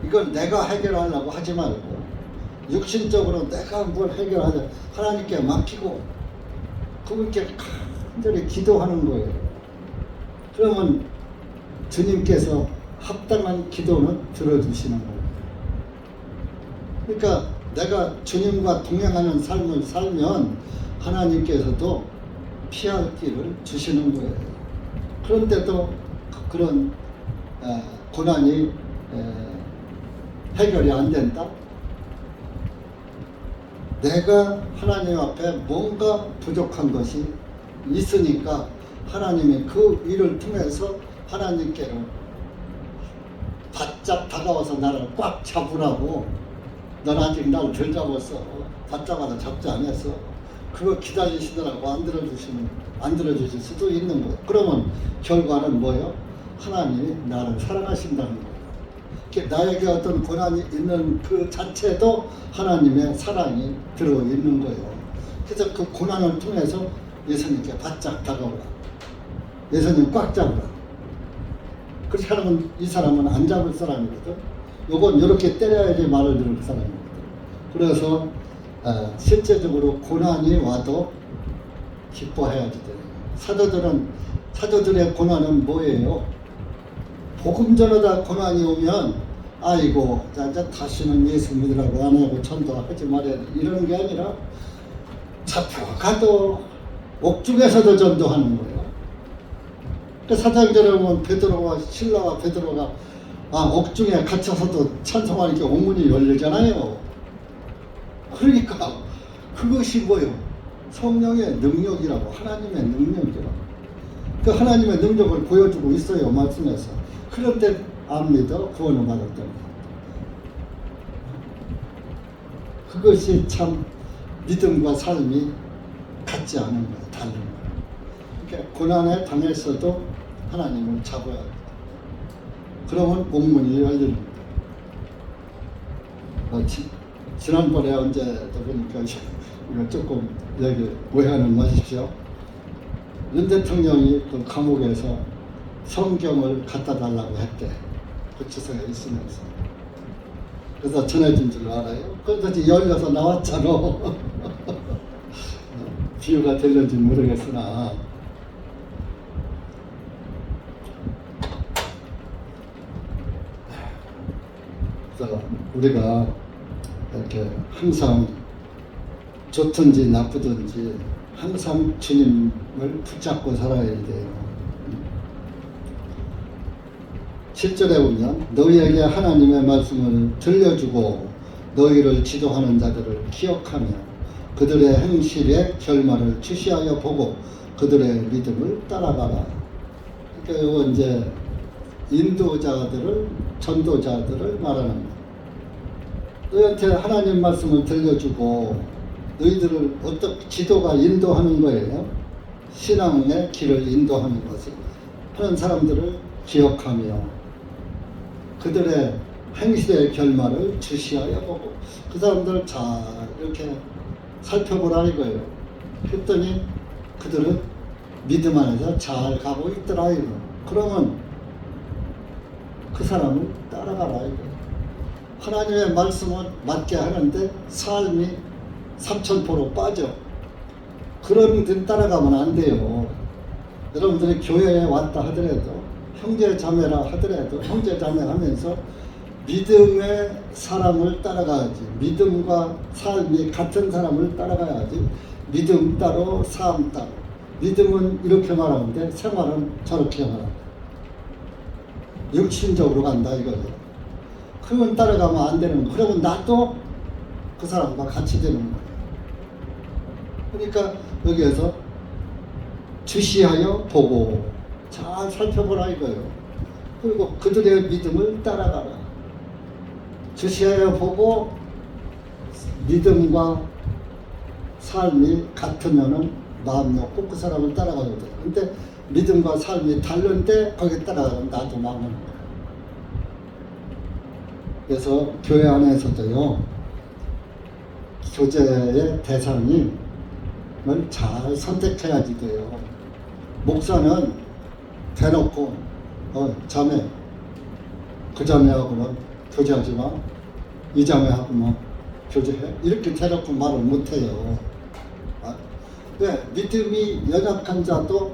이걸 내가 해결하려고 하지 말고 육신적으로 내가 뭘 해결하려 하나님께 맡기고 그분께 간절히 기도하는 거예요. 그러면 주님께서 합당한 기도는 들어주시는 거예요. 그러니까 내가 주님과 동행하는 삶을 살면 하나님께서도 피할 길을 주시는 거예요. 그런데도 그런 고난이 해결이 안 된다? 내가 하나님 앞에 뭔가 부족한 것이 있으니까 하나님이 그 일을 통해서 하나님께로 바짝 다가와서 나를 꽉 잡으라고. 넌 아직 날 덜 잡았어. 바짝하다 잡지 않았어. 그거 기다리시더라고 안 들어주실 수도 있는 거예요. 그러면 결과는 뭐예요? 하나님이 나를 사랑하신다는 거예요. 나에게 어떤 고난이 있는 그 자체도 하나님의 사랑이 들어있는 거예요. 그래서 그 고난을 통해서 예수님께 바짝 다가오라. 예수님 꽉 잡으라. 그렇게 하면 이 사람은 안 잡을 사람이거든. 요건 이렇게 때려야지 말을 들을 사람이거든. 그래서 실제적으로 고난이 와도 기뻐해야지 돼요. 사도들의 고난은 뭐예요? 복음 전하다 고난이 오면 아이고 이제 다시는 예수 믿으라고 안 하고 전도하지 말아야 돼 이러는 게 아니라 잡혀가도 옥중에서도 전도하는 거예요. 그 사도행전에 베드로와 신라와 베드로가 옥중에 갇혀서도 찬송하니까 옥문이 열리잖아요. 그러니까 그것이 뭐예요? 성령의 능력이라고, 하나님의 능력이라고. 그 하나님의 능력을 보여주고 있어요, 말씀에서. 그런데 안 믿어 구원을 받았다는 거예요. 그것이 참 믿음과 삶이 같지 않은 거예요. 다른 거예요. 그러니까 고난에 당했어도 하나님을 잡아야 돼요. 그러면 옥문이 열립니다. 지난번에 언제 보니까 이거 조금 여기 오해하는 마십시오. 윤 대통령이 그 감옥에서 성경을 갖다 달라고 했대. 구치소에 있으면서. 그래서 전해진 줄 알아요. 그래서 열려서 나왔잖아. 비유가 될는지 모르겠으나. 그래서 우리가 이렇게 항상 좋든지 나쁘든지 항상 주님을 붙잡고 살아야 돼요. 7절에 보면 너희에게 하나님의 말씀을 들려주고 너희를 지도하는 자들을 기억하며 그들의 행실의 결말을 주시하여 보고 그들의 믿음을 따라가라. 그러니까 이거 이제 인도자들을, 전도자들을 말하는 거예요. 너희한테 하나님 말씀을 들려주고 너희들을 어떻게 지도가 인도하는 거예요. 신앙의 길을 인도하는 것을 하는 사람들을 기억하며 그들의 행실의 결말을 주시하여 보고 그 사람들을 잘 이렇게 살펴보라 이거예요. 했더니 그들은 믿음 안에서 잘 가고 있더라 이거. 그러면 그 사람을 따라가라 이거예요. 하나님의 말씀은 맞게 하는데 삶이 삼천포로 빠져. 그런 데 따라가면 안 돼요. 여러분들이 교회에 왔다 하더라도 형제 자매라 하더라도 형제 자매 하면서 믿음의 사람을 따라가야지. 믿음과 삶이 같은 사람을 따라가야지. 믿음 따로 삶 따로. 믿음은 이렇게 말하는데 생활은 저렇게 말한다. 육신적으로 간다 이거죠. 그건 따라가면 안 되는 거예요. 그러면 나도 그 사람과 같이 되는 거예요. 그러니까 여기에서 주시하여 보고 잘 살펴보라 이거예요. 그리고 그들의 믿음을 따라가라. 주시하여 보고 믿음과 삶이 같으면은 마음 놓고 그 사람을 따라가도 돼요. 근데 믿음과 삶이 다른데 거기 따라가면 나도 망하는 거예요. 그래서 교회 안에서도요, 교제의 대상을 잘 선택해야지 돼요. 목사는 대놓고 자매, 그 자매하고는 교제하지 마, 이 자매하고만 교제해, 이렇게 대놓고 말을 못해요. 왜? 믿음이 연약한 자도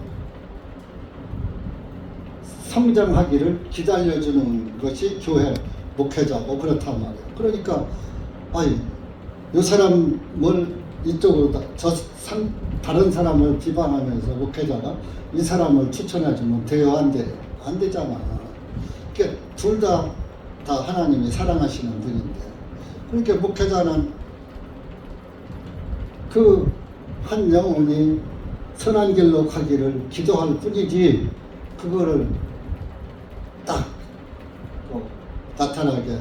성장하기를 기다려주는 것이 교회 목회자고 그렇단 말이에요. 그러니까 이 사람을 이쪽으로 다른 사람을 비판하면서 목회자가 이 사람을 추천해주면 돼요, 안 돼요? 안 되잖아. 그러니까 둘 다 하나님이 사랑하시는 분인데, 그러니까 목회자는 그 한 영혼이 선한 길로 가기를 기도할 뿐이지 그거를 딱 나타나게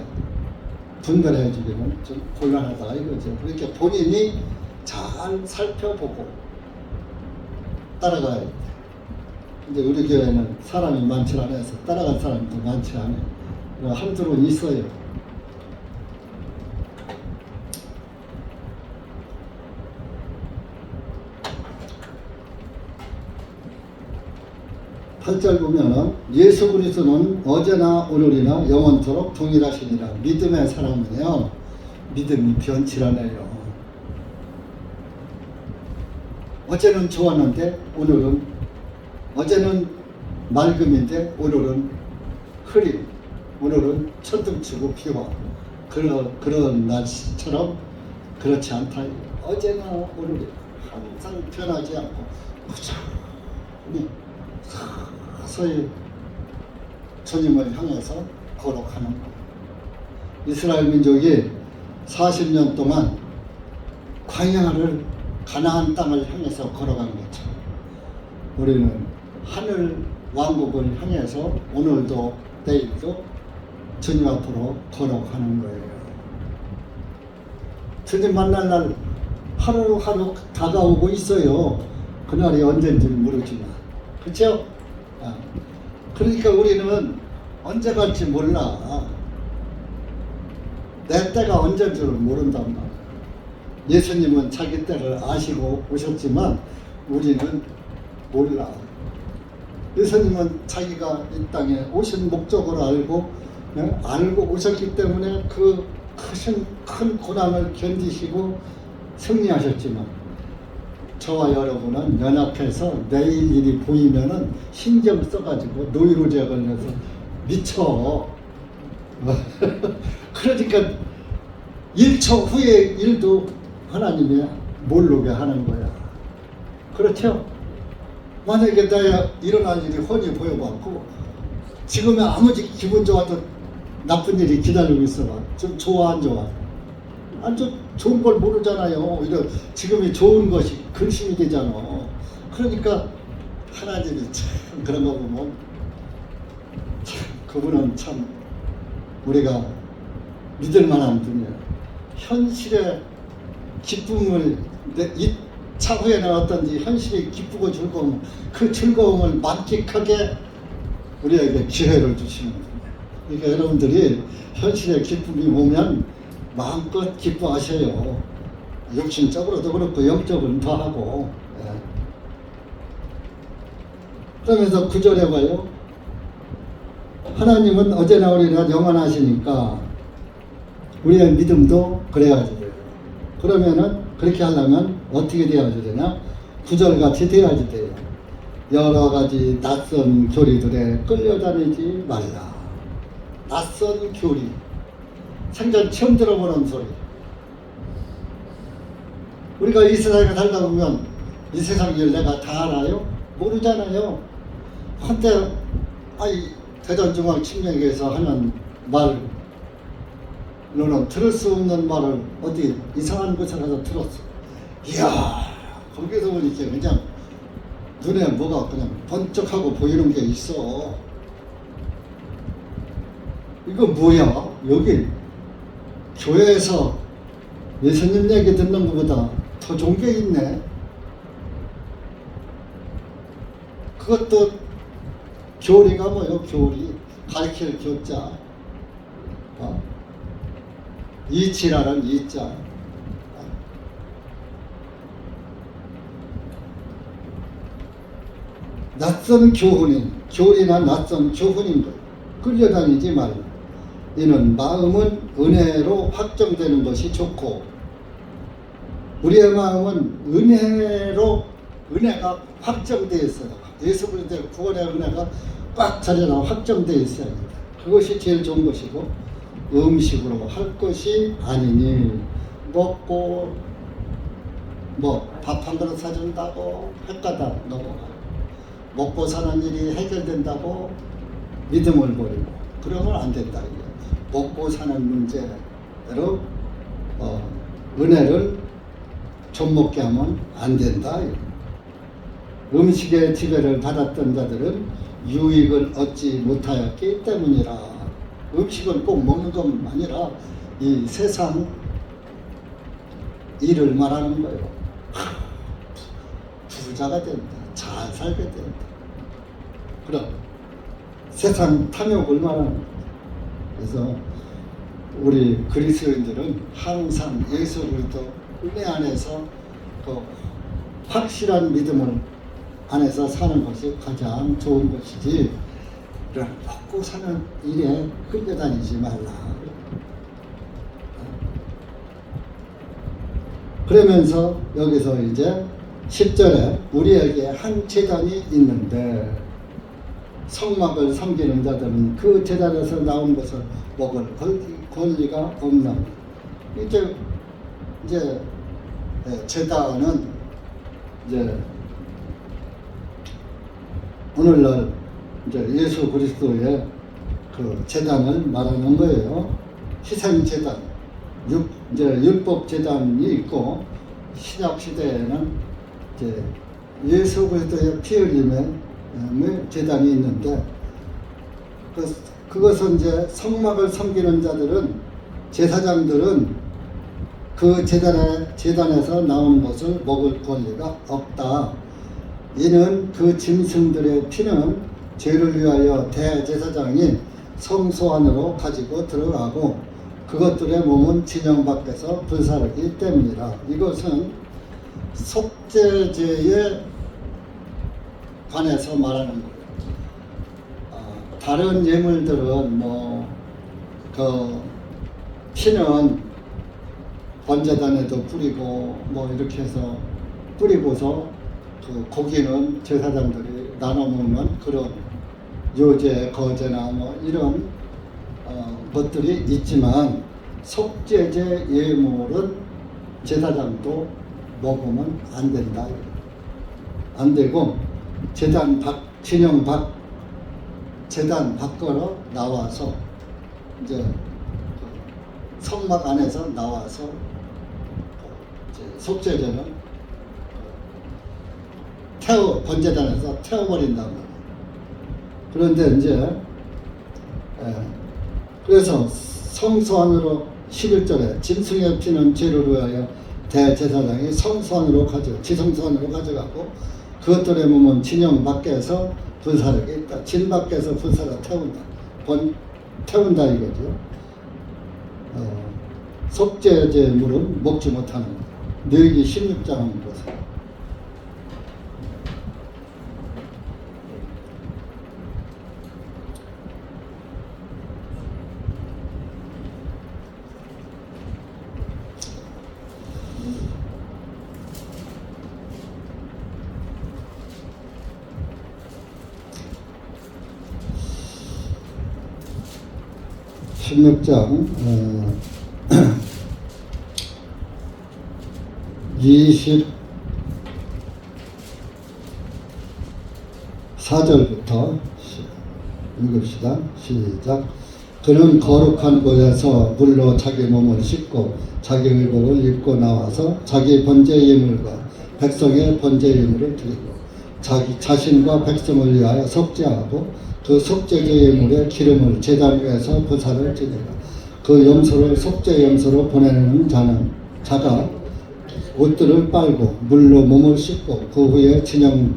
분별해 주기는 좀 곤란하다 이거죠. 그렇게 본인이 잘 살펴보고 따라가야 돼. 근데 우리 교회는 사람이 많지 않아서 따라갈 사람도 많지 않아요. 한둘은 있어요. 8절 보면 예수 그리스도는 어제나 오늘이나 영원토록 동일하시니라. 믿음의 사람은요, 믿음이 변치라네요. 어제는 좋았는데 어제는 맑음인데 오늘은 흐림, 오늘은 천둥치고 비와. 그런 날씨처럼 그렇지 않다. 어제나 오늘이나 항상 변하지 않고 꾸준히 서서히 주님을 향해서 걸어가는 거예요. 이스라엘 민족이 40년 동안 광야를 가나안 땅을 향해서 걸어간 것처럼 우리는 하늘 왕국을 향해서 오늘도 내일도 주님 앞으로 걸어가는 거예요. 주님 만날 날 하루하루 다가오고 있어요. 그날이 언젠지 모르지만. 그렇죠? 그러니까 우리는 언제 갈지 몰라. 내 때가 언제인 줄 모른단 말이야. 예수님은 자기 때를 아시고 오셨지만 우리는 몰라. 예수님은 자기가 이 땅에 오신 목적을 알고 오셨기 때문에 그 큰 고난을 견디시고 승리하셨지만 저와 여러분은 연약해서 내일 일이 보이면은 신경 써가지고 노이로제 걸려서 미쳐. 그러니까 1초 후의 일도 하나님이 모르게 하는 거야. 그렇죠? 만약에 내가 일어날 일이 훤히 보여봤고 지금은 아무리 기분 좋아도 나쁜 일이 기다리고 있어봐. 좀 좋아 안 좋아? 아주 좋은 걸 모르잖아요. 이런 지금이 좋은 것이 근심이 되잖아. 그러니까 하나님이 참 그런 거 보면 참 그분은 참 우리가 믿을 만한 분이에요. 현실의 기쁨을 이 차후에는 어떤지 현실이 기쁘고 즐거움 그 즐거움을 만끽하게 우리에게 기회를 주시는 거예요. 그러니까 여러분들이 현실의 기쁨이 오면 마음껏 기뻐하셔요. 육신적으로도 그렇고 영적으로도 더 하고. 그러면서 9절에 봐요. 하나님은 어제나 오늘이나 영원하시니까 우리의 믿음도 그래야지 돼요. 그러면은 그렇게 하려면 어떻게 돼야지 되냐? 9절같이 돼야지 돼요. 여러 가지 낯선 교리들에 끌려다니지 말라. 낯선 교리. 생전 처음 들어보는 소리. 우리가 이 세상에 살다 보면 이 세상 일 내가 다 알아요? 모르잖아요. 한때 대전중앙침례교에서 하는 말 너는 들을 수 없는 말을 어디 이상한 곳에 가서 들었어. 이야 거기서 보니까 그냥 눈에 뭐가 그냥 번쩍하고 보이는 게 있어. 이거 뭐야? 여기 교회에서 예수님 얘기 듣는 것보다 더 좋은 게 있네. 그것도 교리가 뭐요? 교리 가르칠 교자. 이치라는 이자. 낯선 교훈인, 교리나 낯선 교훈인 것. 끌려다니지 말라. 이는 마음은 은혜로 확정되는 것이 좋고, 우리의 마음은 은혜가 확정되어 있어요. 예수 그리스도의 구원의 은혜가 꽉 차려나 확정되어 있어야 합니다. 그것이 제일 좋은 것이고, 음식으로 할 것이 아니니 먹고 밥 한 그릇 사준다고 횟가다 넘어가고 먹고 사는 일이 해결된다고 믿음을 버리고 그러면 안 된다. 먹고 사는 문제로 은혜를 좀 먹게 하면 안 된다. 음식의 지배를 받았던 자들은 유익을 얻지 못하였기 때문이라. 음식은 꼭 먹는 것만 아니라 이 세상 일을 말하는 거예요. 부자가 된다. 잘 살게 된다. 그럼 세상 탐욕을 말하는 거예요. 그래서 우리 그리스도인들은 항상 예수 그리스도 은혜 안에서 그 확실한 믿음을 안에서 사는 것이 가장 좋은 것이지 먹고 사는 일에 끌려다니지 말라. 그러면서 여기서 이제 10절에 우리에게 한 제단이 있는데 성막을 섬기는 자들은 그 제단에서 나온 것을 먹을 권리가 없나. 이제 제단은 이제 오늘날 이제 예수 그리스도의 그 제단을 말하는 거예요. 희생 제단, 이제 율법 제단이 있고 신약 시대에는 이제 예수 그리스도의 피 흘림의 제단이 있는데 그것은 이제 성막을 섬기는 자들은 제사장들은 그 제단에서 나오는 것을 먹을 권리가 없다. 이는 그 짐승들의 피는 죄를 위하여 대제사장이 성소 안으로 가지고 들어가고 그것들의 몸은 진영 밖에서 불사르기 때문이라. 이것은 속죄제에 관해서 말하는 거예요. 다른 예물들은 그 피는 번제단에도 뿌리고 이렇게 해서 뿌리고서 그 고기는 제사장들이 나눠 먹는 그런 요제, 거제나 이런 것들이 있지만 속죄제 예물은 제사장도 먹으면 안 된다. 안 되고 진영 제단 밖으로 나와서 이제 성막 안에서 나와서 이제 속죄제는 번제단에서 태워버린단 말이에요. 그런데 이제 그래서 성소 안으로 11절에 짐승의 피는 죄를 위하여 대제사장이 성소 안으로 지성소 안으로 가져가고 그것들의 몸은 진영 밖에서 불사르게 있다. 진 밖에서 불사라 태운다 이거죠. 속죄제 물은 먹지 못하는 것. 레위기 16장 한번 보세요. (16장) 24절부터 읽읍시다. 시작. 그는 거룩한 곳에서 물로 자기 몸을 씻고 자기 의복을 입고 나와서 자기 번제 예물과 백성의 번제 예물을 드리고 자기 자신과 백성을 위하여 속죄하고 그 속죄제 예물의 기름을 제단 위에서 부사를 지내라. 그 염소를 속죄 염소로 보내는 자가 옷들을 빨고 물로 몸을 씻고 그 후에 진영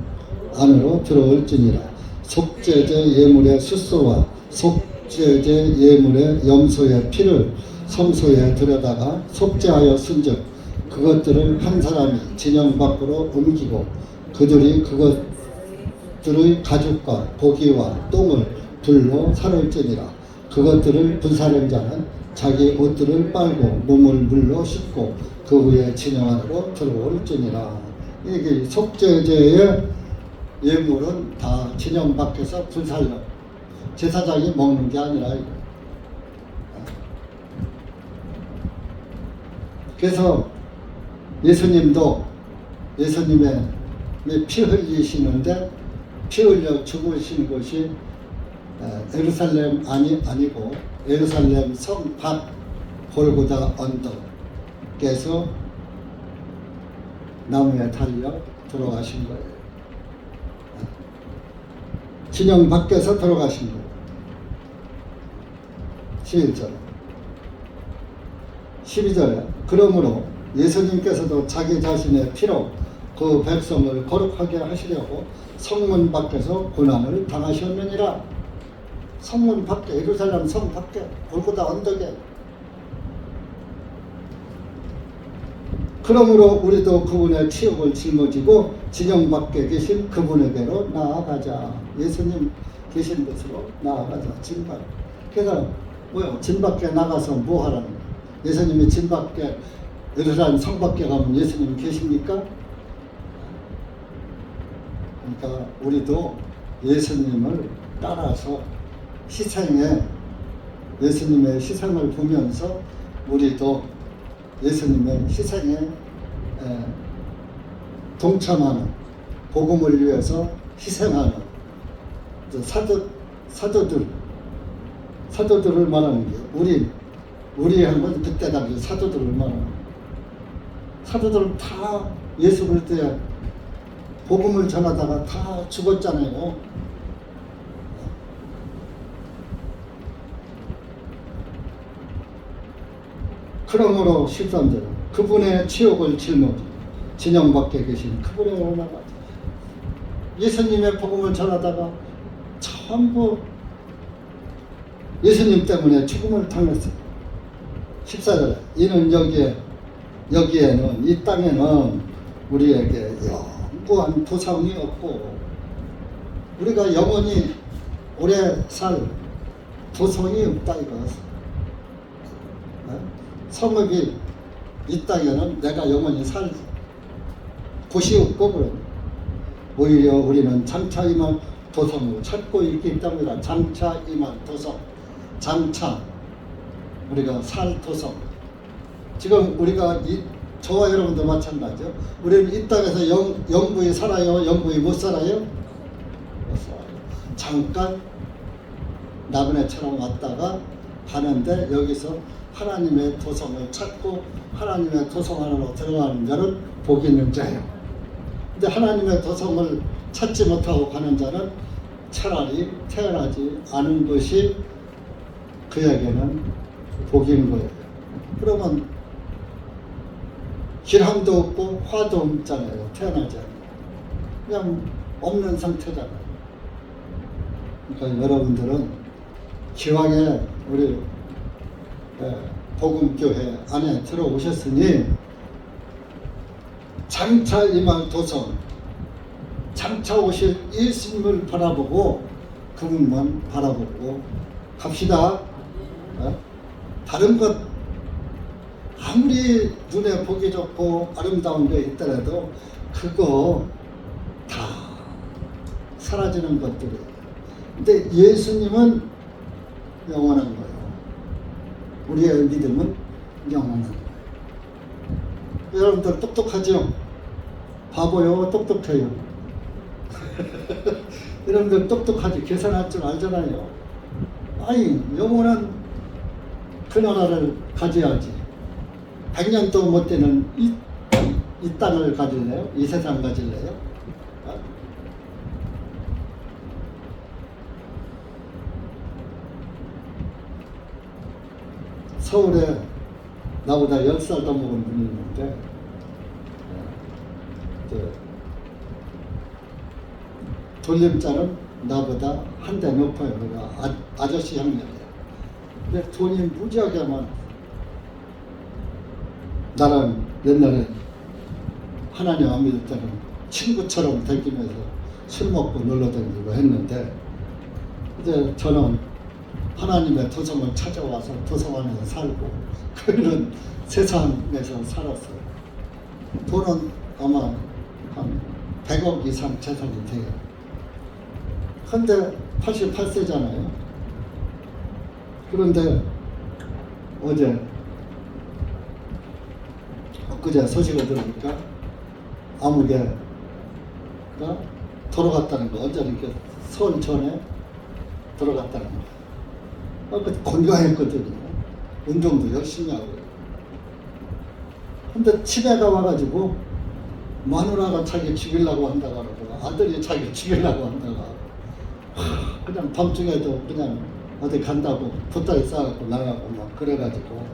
안으로 들어올지니라. 속죄제 예물의 숫소와 속죄제 예물의 염소의 피를 성소에 들여다가 속죄하여 쓴즉 그것들을 한 사람이 진영 밖으로 옮기고 그들이 그것들의 가죽과 고기와 똥을 불로 사를지니라. 그것들을 분사는 자는 자기 옷들을 빨고 몸을 물로 씻고 그 후에 진영 안으로 들어올지니라. 이게 속죄제의 예물은 다 진영 밖에서 분살로 제사장이 먹는 게 아니라 이거. 그래서 예수님도 예수님의 피 흘리시는데 피 흘려 죽으신 곳이 예루살렘 아니고 예루살렘 성 밖 골고다 언덕에서 나무에 달려 들어가신 거예요. 진영 밖에서 들어가신 거예요. 11절 12절에 그러므로 예수님께서도 자기 자신의 피로 그 백성을 거룩하게 하시려고 성문 밖에서 고난을 당하셨느니라. 성문 밖에, 예루살렘 성 밖에, 골고다 언덕에. 그러므로 우리도 그분의 치욕을 짊어지고 진영 밖에 계신 그분에게로 나아가자. 예수님 계신 곳으로 나아가자. 진 밖. 그래서 진 밖에 나가서 뭐 하라는 거예요? 예수님이 진 밖에, 예루살렘 성 밖에 가면 예수님 계십니까? 그러니까 우리도 예수님을 따라서 예수님의 희생을 보면서 우리도 예수님의 희생에 동참하는, 복음을 위해서 희생하는 사도들을 말하는 게 우리 한 건 그때 당시 사도들을 말하는 거예요. 사도들은 다 예수 그리스도의 복음을 전하다가 다 죽었잖아요. 그러므로 13절 그분의 치욕을 짊어지고 진영 밖에 계신 그분의 원하가 예수님의 복음을 전하다가 전부 예수님 때문에 죽음을 당했어요. 14절 이는 여기에는 이 땅에는 우리에게 영구한 보상이 없고 우리가 영원히 오래 살 보상이 없다 이거. 성읍이 이 땅에는 내가 영원히 살 곳이 없고 그런 오히려 우리는 장차 임할 도성을 찾고 있기 때문이다. 장차 임할 도성, 장차 우리가 살 도성. 지금 우리가 저와 여러분도 마찬가지죠. 우리는 이 땅에서 영구히 살아요? 영구히 못 살아요? 못 살아요. 잠깐 나그네처럼 왔다가 가는데 여기서 하나님의 도성을 찾고 하나님의 도성 안으로 들어가는 자는 복이 있는 자예요. 근데 하나님의 도성을 찾지 못하고 가는 자는 차라리 태어나지 않은 것이 그에게는 복인 거예요. 그러면 길함도 없고 화도 없잖아요. 태어나지 않아요. 그냥 없는 상태잖아요. 그러니까 여러분들은 기왕에 우리 복음교회 안에 들어오셨으니 장차 임할 도성, 장차 오실 예수님을 바라보고 그분만 바라보고 갑시다. 다른 것 아무리 눈에 보기 좋고 아름다운 게 있더라도 그거 다 사라지는 것들이에요. 근데 예수님은 영원한 거예요. 우리의 믿음은 영원한 거예요. 여러분들 똑똑하죠? 바보요? 똑똑해요? 여러분들 똑똑하지? 계산할 줄 알잖아요. 아니 영원한 그 나라를 가져야지. 100년도 못 되는 이 땅을 가질래요? 이 세상 가질래요? 서울에 나보다 10살 더 먹은 분이 있는데 돌림자는 나보다 한 대 높아요. 내가 아저씨 형님이에요. 근데 돈이 무지하게 많아. 나는 옛날에 하나님 안 믿을 때는 친구처럼 대끼면서 술 먹고 놀러 다니고 했는데 이제 저는 하나님의 도성을 찾아와서 도성 안에서 살고 그런 세상에서 살았어요. 돈은 아마 한 100억 이상 재산이 돼요. 근데 88세잖아요. 그런데 엊그제 소식을 들으니까 아무개가 돌아갔다는 거. 언제 이렇게 설 전에 돌아갔다는 거. 건강했거든요. 운동도 열심히 하고. 근데 치매가 와가지고 마누라가 자기 죽이려고 한다고 하고 아들이 자기 죽이려고 한다고 하고 그냥 밤중에도 그냥 어디 간다고 붓다리 쌓아갖고 나가고 막 그래가지고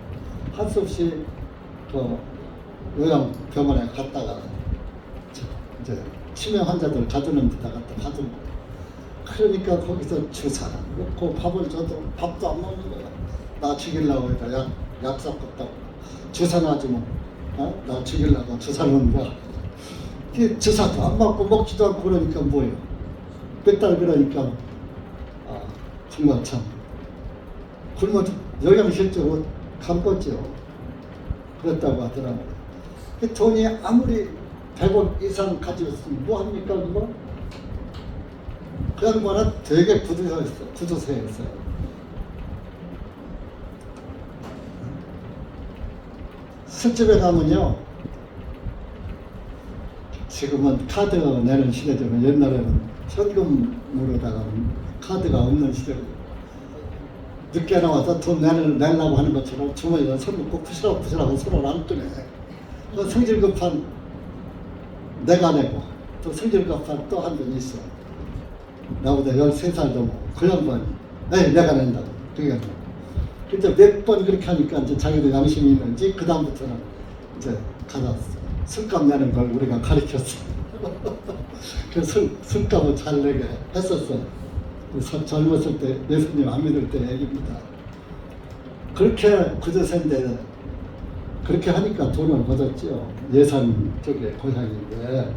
할 수 없이 그 요양병원에 갔다가 이제 치매 환자들 가두는 데다 갖다 가두는 거예요. 그러니까 거기서 주사를 놓고 밥을 줘도 밥도 안 먹는 거야. 나 죽이려고 해서 약 섞었다고 주사 놔주면 나 죽이려고 주사 놓는 거야. 주사도 안 맞고 먹지도 않고 그러니까 뭐예요? 몇 달 그러니까 정말 참 굶어 영양실적으로 감꿨죠. 그랬다고 하더라고요. 돈이 아무리 100억 이상 가지고 있으면 뭐합니까 그거? 그 양반은 되게 구두쇠였어요. 술집에 가면요, 지금은 카드 내는 시대지만 옛날에는 현금으로다가 카드가 없는 시대고 늦게 나와서 돈 내려고 하는 것처럼 주머니에 손 놓고 푸시락푸시락 손을 안 꺼내. 성질 급한 내가 내고 또 성질 급한 또 한 분 있어. 나보다 13살 넘어. 그 양반이 내가 낸다고. 그게 근데 몇 번 그렇게 하니까 이제 자기도 양심이 있는지 그 다음부터는 이제 가서 술값 내는 걸 우리가 가르쳤어. 그 술값을 잘 내게 했었어. 젊었을 때 예수님 안 믿을 때 얘기입니다. 그렇게 그저세인데 그렇게 하니까 돈을 얻었죠. 예산 쪽에 고향인데.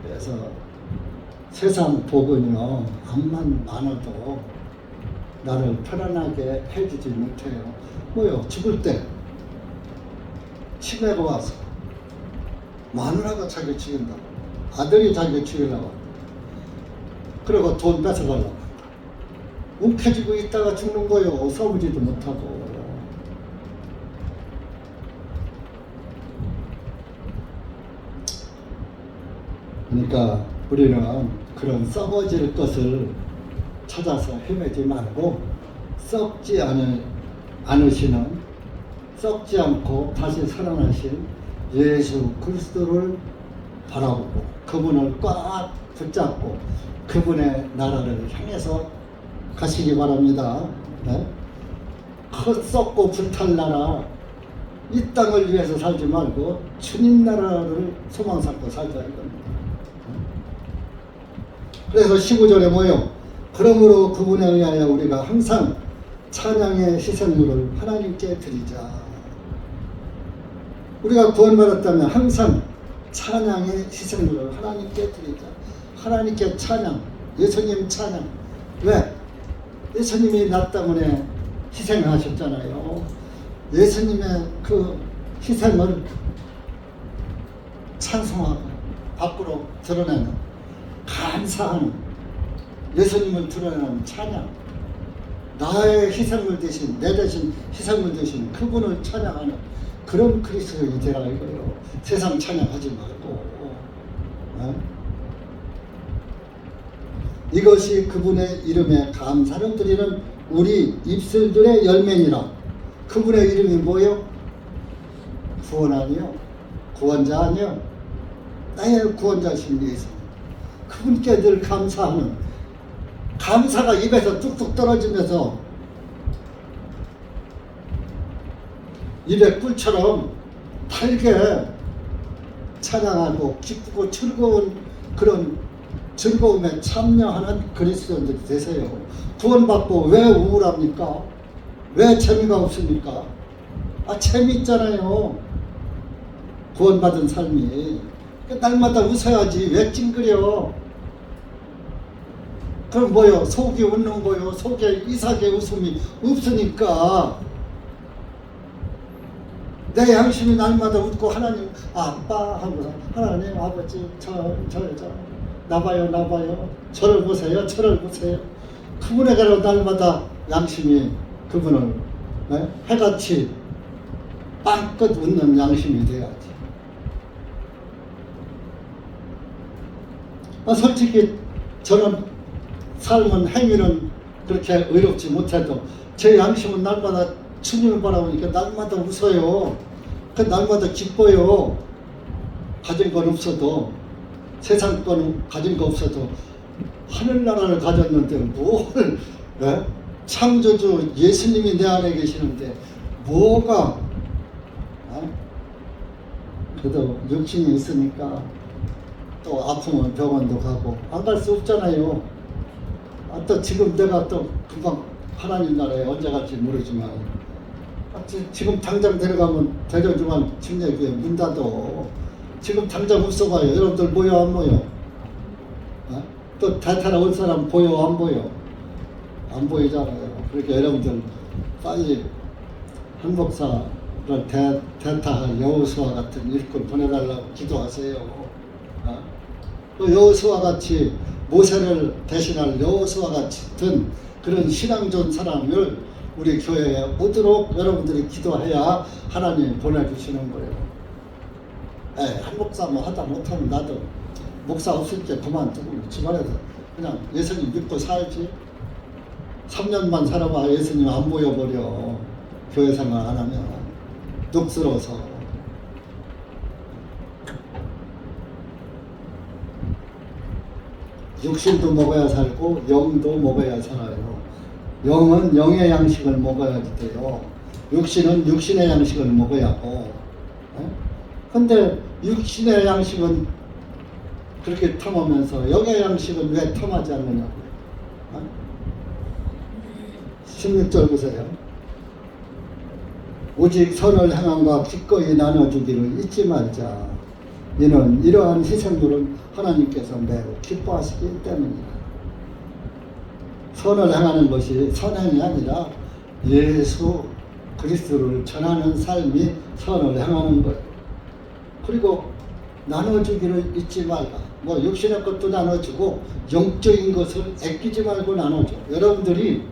그래서 세상 복은요 암만 많아도 나를 편안하게 해주지 못해요. 뭐요? 죽을 때 치매가 와서 마누라가 자기 죽인다고, 아들이 자기 죽이려고, 그리고 돈 뺏어가려고 욱해지고 있다가 죽는 거요. 써보지도 못하고. 그러니까 우리는 그런 썩어질 것을 찾아서 헤매지 말고 썩지 않으시는, 썩지 않고 다시 살아나신 예수 그리스도를 바라보고 그분을 꽉 붙잡고 그분의 나라를 향해서 가시기 바랍니다. 네? 썩고 불탈 나라, 이 땅을 위해서 살지 말고 주님 나라를 소망 삼고 살자 이겁니다. 그래서 15절에 뭐요? 그러므로 그분에 의하여 우리가 항상 찬양의 희생물을 하나님께 드리자. 우리가 구원받았다면 항상 찬양의 희생물을 하나님께 드리자. 하나님께 찬양, 예수님 찬양. 왜? 예수님이 나 때문에 희생하셨잖아요. 예수님의 그 희생을 찬송하고 밖으로 드러내는, 감사하는, 예수님을 드러내는 찬양, 나의 희생물 대신, 내 대신 희생물 대신 그분을 찬양하는 그런 그리스도인이 되라 이거예요. 세상 찬양하지 말고. 이것이 그분의 이름에 감사를 드리는 우리 입술들의 열매니라. 그분의 이름이 뭐요? 구원 아니요? 구원자 아니요? 나의 구원자신 예수. 그분께 늘 감사하는, 감사가 입에서 뚝뚝 떨어지면서 입에 꿀처럼 달게 찬양하고 기쁘고 즐거운 그런 즐거움에 참여하는 그리스도인들이 되세요. 구원받고 왜 우울합니까? 왜 재미가 없습니까? 재미있잖아요. 구원받은 삶이. 날마다 웃어야지. 왜 찡그려? 그럼 뭐요? 속이 웃는 거요? 속에 이삭의 웃음이 없으니까. 내 양심이 날마다 웃고 하나님 아빠 하고, 하나님 아버지 저 나봐요 나봐요, 저를 보세요 저를 보세요. 그분에 가려 날마다 양심이 그분을 해같이 빵긋 웃는 양심이 돼야지. 솔직히 저는 삶은, 행위는 그렇게 의롭지 못해도 제 양심은 날마다 주님을 바라보니까 날마다 웃어요. 그 날마다 기뻐요. 가진 건 없어도, 세상 건 가진 거 없어도 하늘나라를 가졌는데 뭘, 창조주 예수님이 내 안에 계시는데 뭐가, 그래도 육신이 있으니까 또 아프면 병원도 가고 안 갈 수 없잖아요. 또 지금 내가 또 금방 하나님 나라에 언제 갈지 모르지만 지금 당장 데려가면 대전중앙 침례교회 문 닫어. 지금 당장 없어봐요. 여러분들 모여 안 모여? 또 대타라 올 사람 보여 안 보여? 안 보이잖아요. 그러니까 여러분들 빨리 한 목사를 대타할 여호수아 같은 일꾼 보내달라고 기도하세요. 또 여호수아 같이, 모세를 대신할 여호수아 같은 그런 신앙 좋은 사람을 우리 교회에 오도록 여러분들이 기도해야 하나님이 보내주시는 거예요. 한 목사 뭐 하다 못하면 나도 목사 없을 때 그만두고 집안에서 그냥 예수님 믿고 살지. 3년만 살아봐 예수님 안 보여버려. 교회 생활 안 하면 쑥스러워서. 육신도 먹어야 살고 영도 먹어야 살아요. 영은 영의 양식을 먹어야지 돼요. 육신은 육신의 양식을 먹어야 하고. 근데 육신의 양식은 그렇게 탐하면서 영의 양식은 왜 탐하지 않느냐고. 16절 보세요. 오직 선을 행함과 기꺼이 나눠주기를 잊지 말자. 이는 이러한 희생물은 하나님께서 매우 기뻐하시기 때문이다. 선을 행하는 것이 선행이 아니라 예수 그리스도를 전하는 삶이 선을 행하는 거예요. 그리고 나눠주기를 잊지 말라. 뭐 육신의 것도 나눠주고 영적인 것을 아끼지 말고 나눠줘. 여러분들이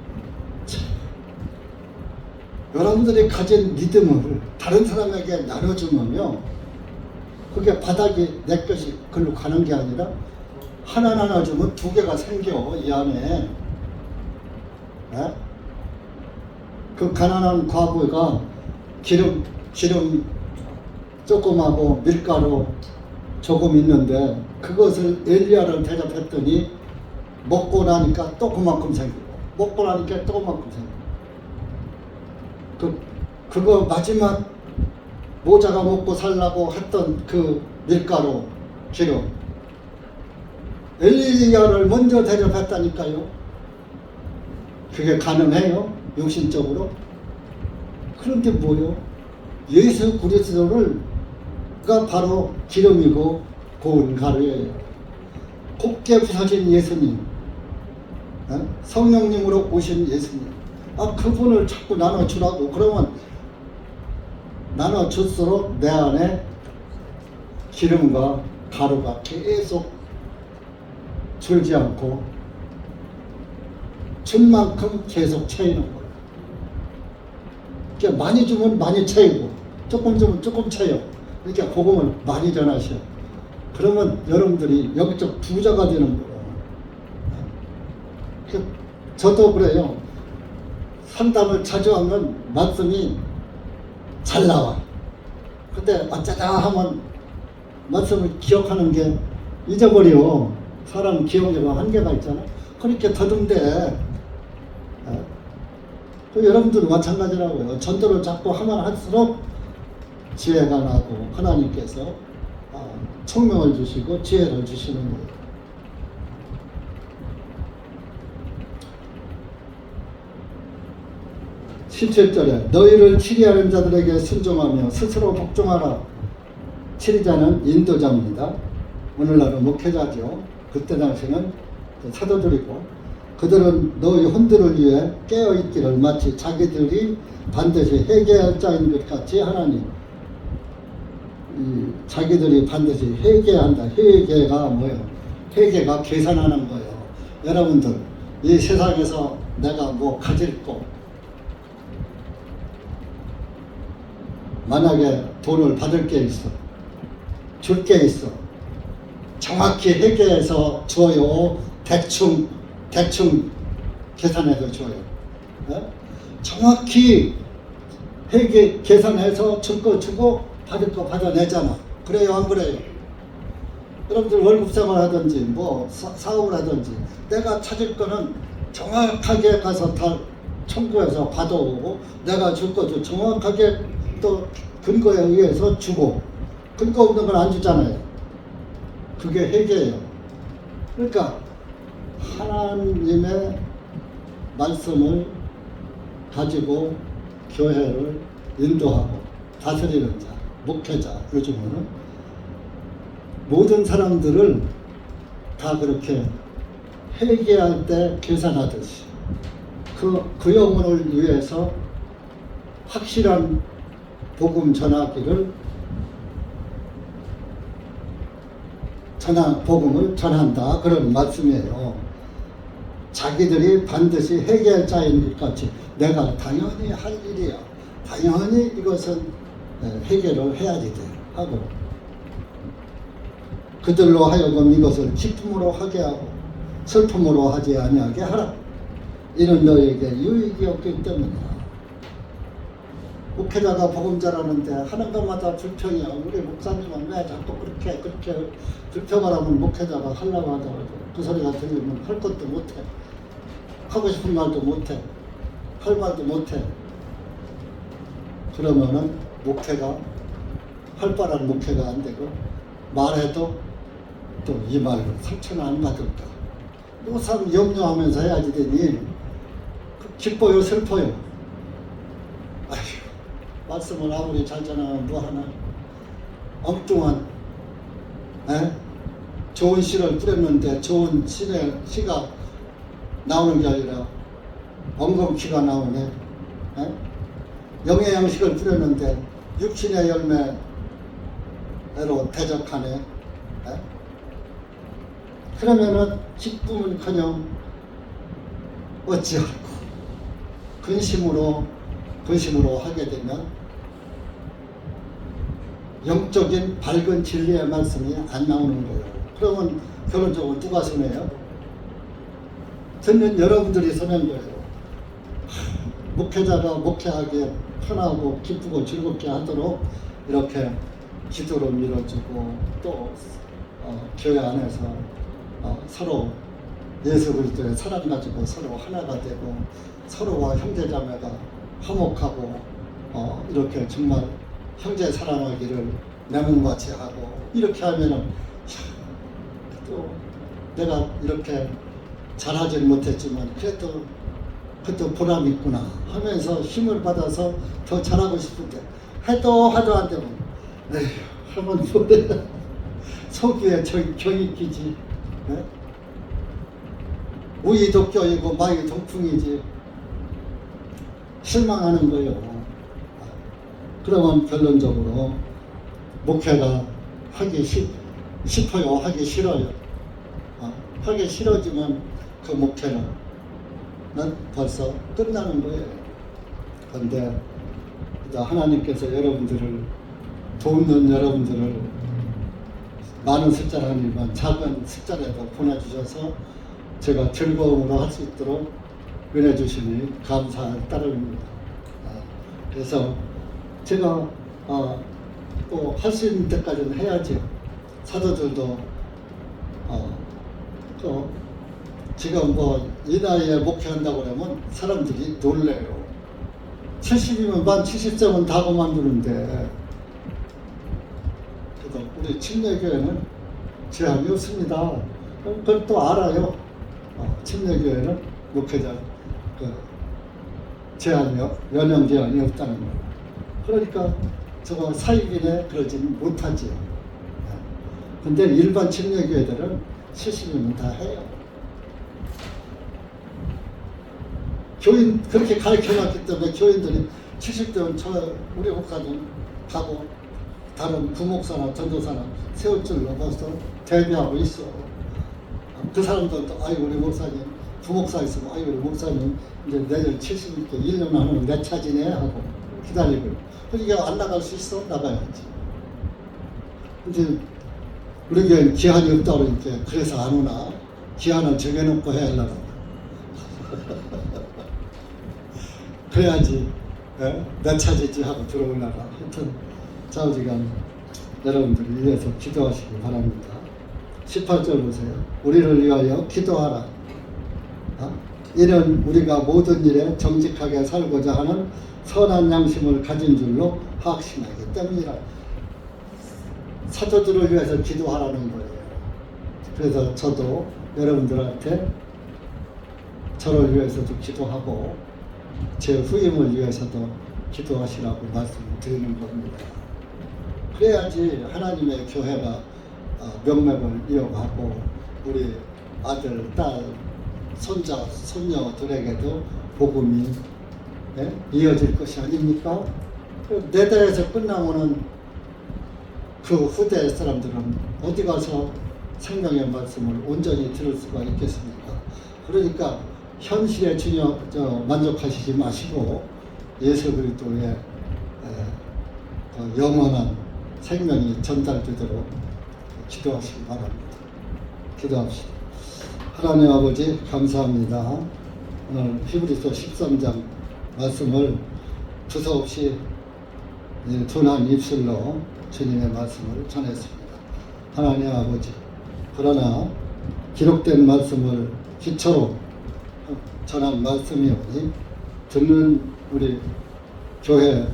가진 믿음을 다른 사람에게 나눠주면요, 그게 바닥이 내 것이 글로 가는 게 아니라 하나 나눠주면 두 개가 생겨 이 안에. 네? 그 가난한 과부가 기름 조금하고 밀가루 조금 있는데 그것을 엘리야를 대접했더니 먹고 나니까 또 그만큼 생기고 먹고 나니까 또 그만큼 생기고 그거 마지막 모자가 먹고 살라고 했던 그 밀가루 기름 엘리야를 먼저 대접했다니까요. 그게 가능해요? 육신적으로? 그런데 뭐요? 예수 그리스도가 바로 기름이고 고운 가루예요. 곱게 부서진 예수님, 성령님으로 오신 예수님, 그분을 자꾸 나눠주라고. 그러면 나눠줄수록 내 안에 기름과 가루가 계속 줄지 않고 준 만큼 계속 채이는 거예요. 그러니까 많이 주면 많이 채이고 조금 주면 조금 채요. 그러니까 복음을 많이 전하셔. 그러면 여러분들이 영적 부자가 되는 거예요. 저도 그래요. 상담을 자주 하면 말씀이 잘 나와. 근데 어쩌다 하면 말씀을 기억하는 게 잊어버려. 사람 기억력이 한계가 있잖아. 그렇게 더듬대. 여러분들도 마찬가지라고요. 전도를 자꾸 하면 할수록 지혜가 나고 하나님께서 총명을 주시고 지혜를 주시는 거예요. 17절에 너희를 치리하는 자들에게 순종하며 스스로 복종하라. 치리자는 인도자입니다. 오늘날은 목회자죠. 그때 당시는 사도들이고, 그들은 너희 혼들을 위해 깨어있기를 마치 자기들이 반드시 회개할 자인 것 같이 하나니, 자기들이 반드시 회개한다. 회개가 뭐예요? 회개가 계산하는 거예요. 여러분들, 이 세상에서 내가 뭐 가질 거, 만약에 돈을 받을 게 있어, 줄 게 있어, 정확히 회계해서 줘요? 대충 계산해서 줘요? 네? 정확히 회계 계산해서 줄 거 주고 받을 거 받아내잖아. 그래요, 안 그래요? 여러분들 월급 생활 하든지 뭐 사업을 하든지 내가 찾을 거는 정확하게 가서 다 청구해서 받아오고, 내가 줄 것도 정확하게 또 근거에 의해서 주고, 근거 없는 건 안 주잖아요. 그게 회개예요. 그러니까 하나님의 말씀을 가지고 교회를 인도하고 다스리는 자, 목회자, 요즘은 모든 사람들을 다 그렇게 회개할 때 계산하듯이 그 영혼을 위해서 확실한 복음 전하기를 복음을 전한다, 그런 말씀이에요. 자기들이 반드시 회개할 자인 것 같이 내가 당연히 할 일이야, 당연히 이것은 회개를 해야지 돼 하고, 그들로 하여금 이것을 기쁨으로 하게 하고 슬픔으로 하지 아니하게 하라. 이는 너에게 유익이 없기 때문이다. 목회자가 복음 전하는데 하는 것마다 불평이야. 우리 목사님은 왜 자꾸 그렇게 불평을 하면 목회자가 하려고 하더라도 그 소리가 들리면 할 것도 못해. 하고 싶은 말도 못해. 할 말도 못해. 그러면은 목회가 할 바란 목회가 안 되고 말해도 또 이 말로 상처는 안 받을까. 항상 염려하면서 해야지 되니 기뻐요 슬퍼요. 아휴, 말씀을 아무리 잘 전하면 뭐하나. 엉뚱한 좋은 씨를 뿌렸는데 좋은 씨가 나오는 게 아니라 엉겅퀴가 나오네. 영의 양식을 뿌렸는데 육신의 열매로 대적하네. 그러면은 기쁨은커녕 어찌하고 근심으로 하게 되면 영적인 밝은 진리의 말씀이 안 나오는 거예요. 그러면 결론적으로 누가 손해요? 듣는 여러분들이 손해인 거예요. 목회자가 목회하기에 편하고 기쁘고 즐겁게 하도록 이렇게 기도로 밀어주고 또 교회 안에서 서로 예수 그리스도의 사랑 가지고 서로 하나가 되고 서로와 형제자매가 화목하고 이렇게 정말 형제 사랑하기를 내 몸같이 하고 이렇게 하면은 또 내가 이렇게 잘하지는 못했지만 그래도 보람이 있구나 하면서 힘을 받아서 더 잘하고 싶은데 하도 안 되면 에휴 하면 뭐래. 속이에 경이 끼지. 우이도 껴이고 마이 동풍이지. 실망하는 거예요. 그러면 결론적으로 목회가 하기 싶어요, 하기 싫어요. 하기 싫어지면 그 목회는 벌써 끝나는 거예요. 그런데 하나님께서 여러분들을 돕는 여러분들을 많은 숫자가 아니지만 작은 숫자라도 보내주셔서 제가 즐거움으로 할 수 있도록 은혜 주시니 감사할 따름입니다. 그래서 제가 또 할 수 있는 때까지는 해야죠. 사도들도 또 지금 이 나이에 목회한다고 하면 사람들이 놀래요. 70이면 만 70세면 다 그만두는데 그래도 우리 침례교회는 제한이 없습니다. 그걸 또 알아요. 침례교회는 목회자 연령 제한이 없다는 거예요. 그러니까 저거 사익이네 그러지는 못하지요. 근데 일반 침례교회들은 70이면 다 해요. 교인 그렇게 가르쳐놨기 때문에 교인들이 70대면 우리 목사님 가고 다른 부목사나 전도사나 세울 줄로 벌써 대비하고 있어. 그 사람들도 아이고 우리 목사님 부목사 있으면 아이고 우리 목사님 이제 내년 70이니까 1년 하면 내 차지네 하고 기다리고. 그러니까 안 나갈 수 있어? 나가야지. 근데 우리 교회는 기한이 없다고 그러니까 그래서 안 오나? 기한을 정해놓고 해야 하려나? 그래야지 내 차지지 하고 들어오려나. 하여튼 좌우지간 여러분들을 위해서 기도하시기 바랍니다. 18절 보세요. 우리를 위하여 기도하라. 이는 우리가 모든 일에 정직하게 살고자 하는 선한 양심을 가진 줄로 확신하기 때문이라. 사도들을 위해서 기도하라는 거예요. 그래서 저도 여러분들한테 저를 위해서도 기도하고 제 후임을 위해서도 기도하시라고 말씀드리는 겁니다. 그래야지 하나님의 교회가 명맥을 이어가고 우리 아들, 딸, 손자, 손녀들에게도 복음이 이어질 것이 아닙니까? 내代에서 끝나면은 그 후대 사람들은 어디 가서 생명의 말씀을 온전히 들을 수가 있겠습니까? 그러니까 현실에 만족하시지 마시고 예수 그리스도의 영원한 생명이 전달되도록 기도하시기 바랍니다. 기도합시다. 하나님 아버지 감사합니다. 오늘 히브리서 13장 말씀을 두서없이 둔한 입술로 주님의 말씀을 전했습니다. 하나님 아버지, 그러나 기록된 말씀을 기초로 전한 말씀이오니 듣는 우리 교회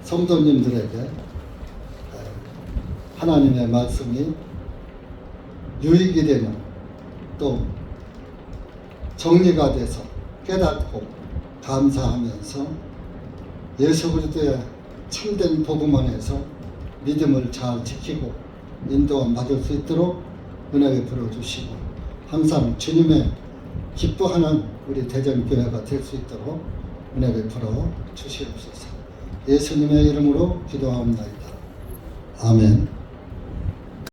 성도님들에게 하나님의 말씀이 유익이 되는, 또 정리가 돼서 깨닫고 감사하면서 예수 그리스도의 참된 복음 안에서 믿음을 잘 지키고 인도함 받을 수 있도록 은혜 베풀어 주시고, 항상 주님의 기뻐하는 우리 대전교회가 될 수 있도록 은혜 베풀어 주시옵소서. 예수님의 이름으로 기도하옵나이다. 아멘.